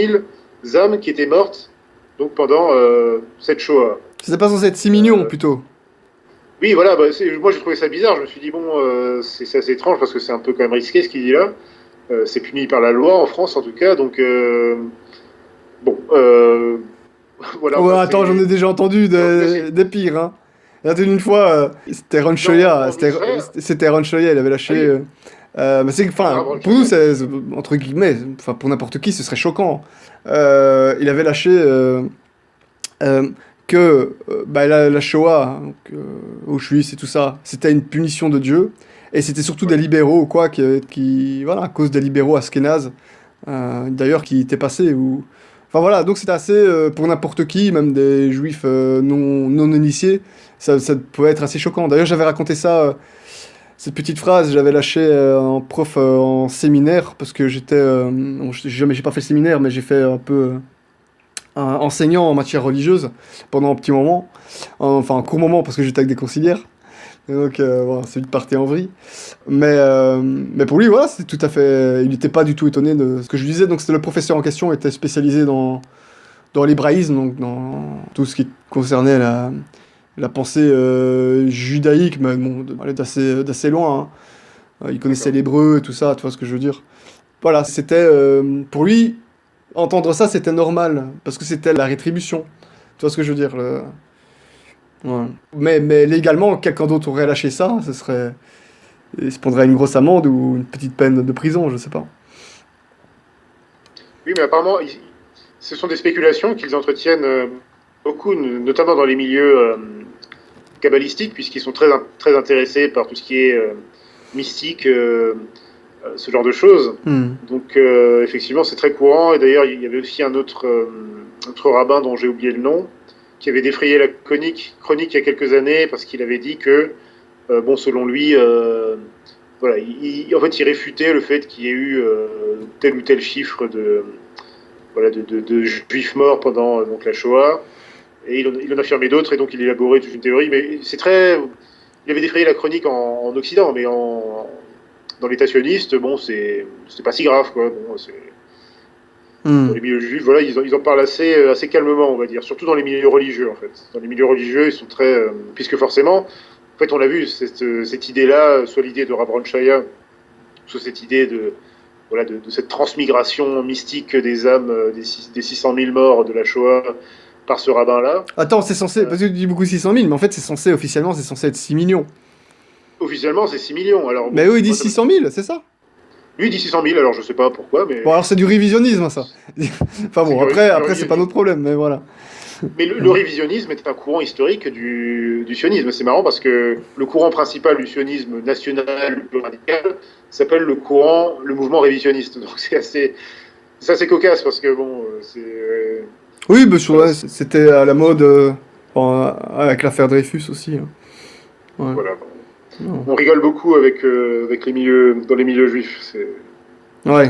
S2: 000 âmes qui étaient mortes donc pendant cette Shoah.
S1: C'était pas censé être 6 millions,
S2: Euh,
S1: plutôt.
S2: Oui, voilà, bah, moi j'ai trouvé ça bizarre. Je me suis dit, bon, c'est assez étrange parce que c'est un peu quand même risqué ce qu'il dit là. C'est puni par la loi en France en tout cas, donc bon, voilà,
S1: Ouais,
S2: enfin,
S1: attends, j'en ai déjà entendu
S2: en tout cas,
S1: des pires, hein. Il y a une fois, c'était Ron
S2: non,
S1: Choya,
S2: en Israël.
S1: c'était Ron Choya, il avait
S2: Ah
S1: lâché.
S2: oui,
S1: Mais c'est, enfin,
S2: Abraham
S1: pour nous,
S2: Chaya.
S1: entre guillemets, enfin, pour n'importe qui, ce serait choquant. Il avait lâché euh, que bah, la Shoah, donc, Auschwitz et tout ça, c'était une punition de Dieu. Et c'était surtout des
S2: Ouais.
S1: libéraux, ou quoi, voilà, à cause des libéraux askénazes, d'ailleurs, qui étaient passés. Enfin voilà, donc c'était assez, pour n'importe qui, même des juifs non initiés, ça pouvait être assez choquant. D'ailleurs, j'avais raconté ça, cette petite phrase, j'avais lâché en prof en séminaire, parce que bon, j'ai pas fait le séminaire, mais j'ai fait un peu un enseignant en matière religieuse pendant un petit moment, enfin un court moment, parce que j'étais avec des conciliaires. Et donc, voilà, c'est vite parti en vrille. Mais pour lui, voilà, c'est tout à fait. Il n'était pas du tout étonné de ce que je lui disais. Donc, c'était le professeur en question, était spécialisé dans l'hébraïsme, donc dans tout ce qui concernait la pensée judaïque, mais bon, aller d'assez loin, hein. Il connaissait
S2: D'accord.
S1: l'hébreu et tout ça, tu vois ce que je veux dire. Voilà, c'était. Pour lui, entendre ça, c'était normal, parce que c'était la rétribution. Tu vois ce que je veux dire, ouais. Mais légalement, quelqu'un d'autre aurait lâché ça, il se prendrait une grosse amende ou une petite peine de prison, je sais pas.
S2: Oui, mais apparemment, ce sont des spéculations qu'ils entretiennent beaucoup, notamment dans les milieux kabbalistiques, puisqu'ils sont très intéressés par tout ce qui est mystique, ce genre de choses.
S1: Hmm.
S2: Donc, effectivement, c'est très courant. Et d'ailleurs, il y avait aussi un autre rabbin dont j'ai oublié le nom, qui avait défrayé la chronique il y a quelques années parce qu'il avait dit que, bon, selon lui, voilà, en fait, il réfutait le fait qu'il y ait eu tel ou tel chiffre voilà, de juifs morts pendant donc la Shoah. Et il en affirmait d'autres, et donc il élaborait toute une théorie. Mais c'est très. Il avait défrayé la chronique en Occident, mais dans l'État sioniste, bon, c'est pas si grave, quoi. Bon, dans
S1: Hmm.
S2: les milieux juifs, voilà, ils en parlent assez calmement, on va dire. Surtout dans les milieux religieux, en fait. Dans les milieux religieux, ils sont très. Puisque forcément, en fait, on l'a vu, cette idée-là, soit l'idée de Rabban Shaya, soit cette idée voilà, de cette transmigration mystique des âmes des 600 000 morts de la Shoah par ce rabbin-là.
S1: Attends, c'est censé, parce que tu dis beaucoup 600 000, mais en fait, officiellement, c'est censé être 6 millions.
S2: Officiellement, c'est 6 millions. Alors,
S1: Mais
S2: bon,
S1: eux, ils
S2: moi,
S1: disent 600 000, c'est ça?
S2: lui, il dit 600 000, alors je sais pas pourquoi, mais.
S1: Bon, alors c'est du révisionnisme, ça. Enfin
S2: C'est
S1: bon,
S2: du,
S1: après c'est pas notre problème, mais voilà.
S2: Mais le révisionnisme est un courant historique du sionisme. C'est marrant parce que le courant principal du sionisme national, le plus radical, s'appelle le mouvement révisionniste. Donc c'est assez cocasse parce que bon,
S1: Oui, bah,
S2: voilà,
S1: ouais, c'était à la mode avec l'affaire Dreyfus aussi, hein. Ouais.
S2: voilà.
S1: Non.
S2: On rigole beaucoup avec dans les milieux juifs.
S1: Ouais.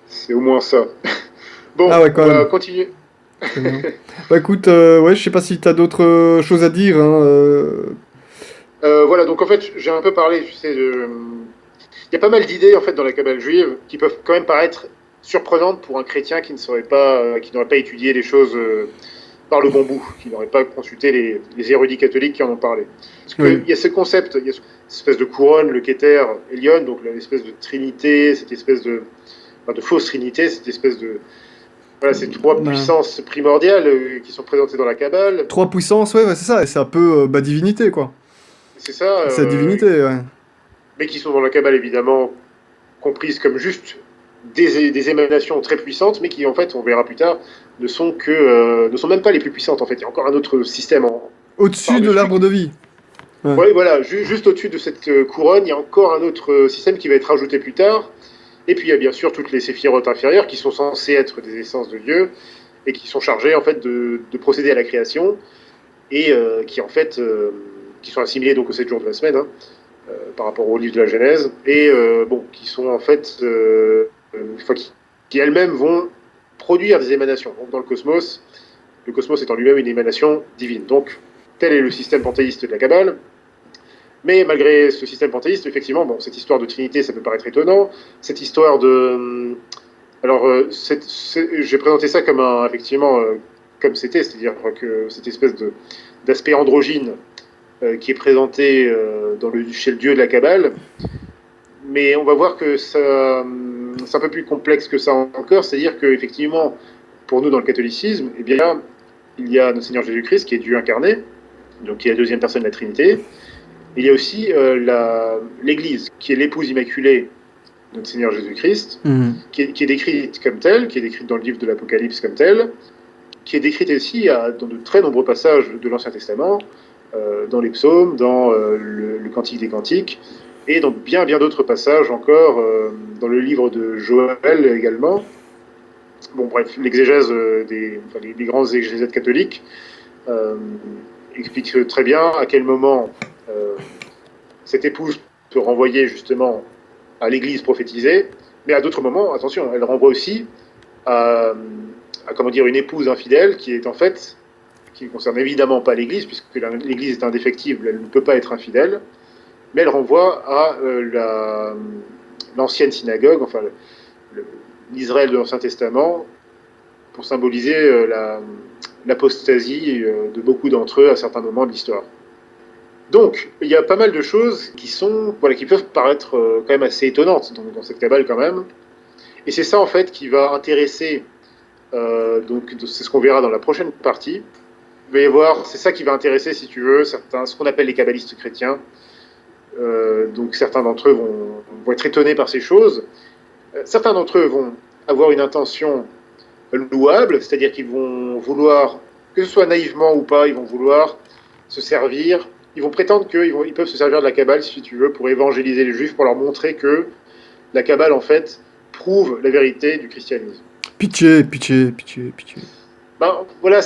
S2: C'est au moins ça. Bon,
S1: Ah ouais,
S2: on
S1: quand
S2: va
S1: même.
S2: continuer.
S1: Très bien. Bah écoute, ouais, je sais pas si t'as d'autres choses à dire, hein.
S2: Voilà, donc en fait, j'ai un peu parlé, tu sais, Il y a pas mal d'idées en fait dans la Kabbale juive qui peuvent quand même paraître surprenantes pour un chrétien qui n'aurait pas étudié les choses par le bon bout, qui n'aurait pas consulté les érudits catholiques qui en ont parlé. Parce qu'il y a ce concept, il y a cette espèce de couronne, le Keter Elion, donc l'espèce de trinité, cette espèce de fausse trinité, cette espèce de ces trois puissances primordiales qui sont présentées dans la Kabbale.
S1: Trois puissances, ouais, c'est ça, et c'est un peu divinité, quoi.
S2: C'est ça.
S1: C'est la divinité, ouais.
S2: Mais qui sont dans la Kabbale, évidemment, comprises comme juste des émanations très puissantes, mais qui, en fait, on verra plus tard, ne sont même pas les plus puissantes, en fait. Il y a encore un autre système
S1: au-dessus de l'arbre de vie.
S2: Ouais, ouais, voilà, juste au-dessus de cette couronne, il y a encore un autre système qui va être rajouté plus tard. Et puis il y a bien sûr toutes les séphirotes inférieures qui sont censées être des essences de Dieu et qui sont chargées en fait de procéder à la création et qui en fait qui sont assimilées donc aux 7 jours de la semaine par rapport au livre de la Genèse et qui sont en fait qui elles-mêmes vont produire des émanations. Donc dans le cosmos étant lui-même une émanation divine. Donc tel est le système panthéiste de la Kabbale. Mais malgré ce système panthéiste, effectivement, cette histoire de Trinité, ça peut paraître étonnant. Cette histoire de... j'ai présenté ça comme comme c'était, c'est-à-dire que cette espèce d'aspect androgyne qui est présenté chez le dieu de la Kabbale. Mais on va voir que c'est un peu plus complexe que ça encore, c'est-à-dire qu'effectivement, pour nous dans le catholicisme, eh bien, il y a notre Seigneur Jésus-Christ qui est Dieu incarné, donc qui est la deuxième personne de la Trinité. Il y a aussi l'Église, qui est l'épouse immaculée de notre Seigneur Jésus-Christ, qui est décrite comme telle, qui est décrite dans le livre de l'Apocalypse comme telle, qui est décrite aussi dans de très nombreux passages de l'Ancien Testament, dans les psaumes, dans le Cantique des Cantiques, et dans bien d'autres passages encore, dans le livre de Joël également. Bon, bref, l'exégèse les grands exégètes catholiques explique très bien à quel moment cette épouse peut renvoyer justement à l'église prophétisée, mais à d'autres moments, attention, elle renvoie aussi à une épouse infidèle qui est en fait, qui ne concerne évidemment pas l'église, puisque l'église est indéfectible, elle ne peut pas être infidèle, mais elle renvoie à l'ancienne synagogue, enfin l'Israël de l'Ancien Testament, pour symboliser l'apostasie de beaucoup d'entre eux à certains moments de l'histoire. Donc, il y a pas mal de choses qui peuvent paraître quand même assez étonnantes dans cette Kabbale quand même. Et c'est ça en fait qui va intéresser, c'est ce qu'on verra dans la prochaine partie. Il va y avoir, c'est ça qui va intéresser, si tu veux, ce qu'on appelle les kabbalistes chrétiens. Donc certains d'entre eux vont être étonnés par ces choses. Certains d'entre eux vont avoir une intention louable, c'est-à-dire qu'ils vont vouloir, que ce soit naïvement ou pas, ils vont vouloir se servir. Ils vont prétendre qu'ils peuvent se servir de la Kabbale, si tu veux, pour évangéliser les Juifs, pour leur montrer que la Kabbale, en fait, prouve la vérité du christianisme.
S1: Pitié.
S2: Voilà,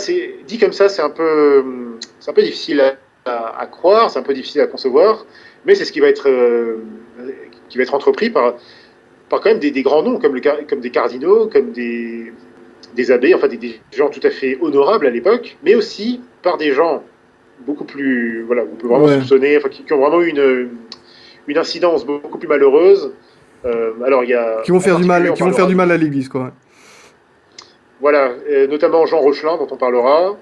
S2: dit comme ça, c'est un peu difficile à croire, c'est un peu difficile à concevoir, mais c'est ce qui va être entrepris par quand même des grands noms, comme des cardinaux, comme des abbés, enfin des gens tout à fait honorables à l'époque, mais aussi par des gens beaucoup plus, on peut vraiment soupçonner, qui ont vraiment eu une incidence beaucoup plus malheureuse. Alors il y a
S1: qui vont faire du mal à l'Église, quoi.
S2: Voilà, notamment Jean Rochelin, dont on parlera,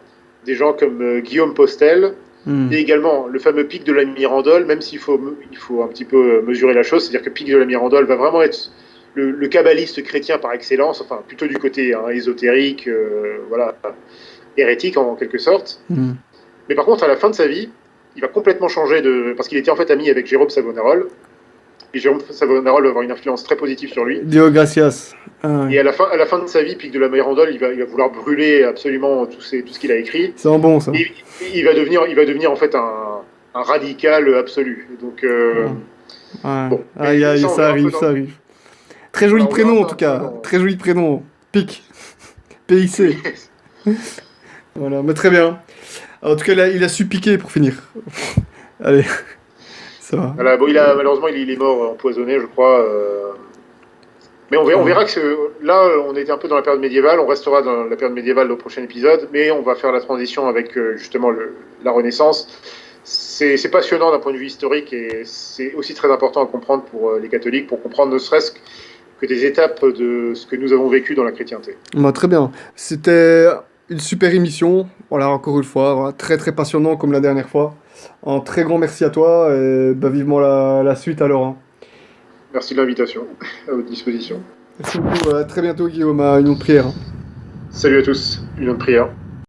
S2: des gens comme Guillaume Postel, et également le fameux Pic de la Mirandole, même s'il faut un petit peu mesurer la chose, c'est-à-dire que Pic de la Mirandole va vraiment être le kabbaliste chrétien par excellence, enfin plutôt du côté ésotérique, hérétique en quelque sorte. Mais par contre, à la fin de sa vie, il va complètement changer parce qu'il était en fait ami avec Jérôme Savonarole. Et Jérôme Savonarole va avoir une influence très positive sur lui.
S1: Dieu gracias.
S2: Et à la fin de sa vie, Pic de la Mirandole, il va vouloir brûler absolument tout ce qu'il a écrit.
S1: C'est bon, ça.
S2: Et il va devenir en fait un radical absolu. Donc,
S1: ça arrive. Très joli prénom, en tout cas. Très joli prénom. Pic. PIC. Voilà, mais très bien. En tout cas, il a su piquer pour finir. Allez, ça va.
S2: Voilà, malheureusement, il est mort empoisonné, je crois. Mais on verra que là, on était un peu dans la période médiévale. On restera dans la période médiévale au prochain épisode, mais on va faire la transition avec justement la Renaissance. c'est passionnant d'un point de vue historique et c'est aussi très important à comprendre pour les catholiques, pour comprendre ne serait-ce que des étapes de ce que nous avons vécu dans la chrétienté.
S1: Bah, très bien. C'était une super émission. Voilà, encore une fois, voilà, très très passionnant comme la dernière fois. Un très grand merci à toi et bah, vivement la suite alors, hein.
S2: Merci de l'invitation, à votre disposition.
S1: Merci beaucoup. À très bientôt, Guillaume. À une autre prière, hein.
S2: Salut à tous, une autre prière.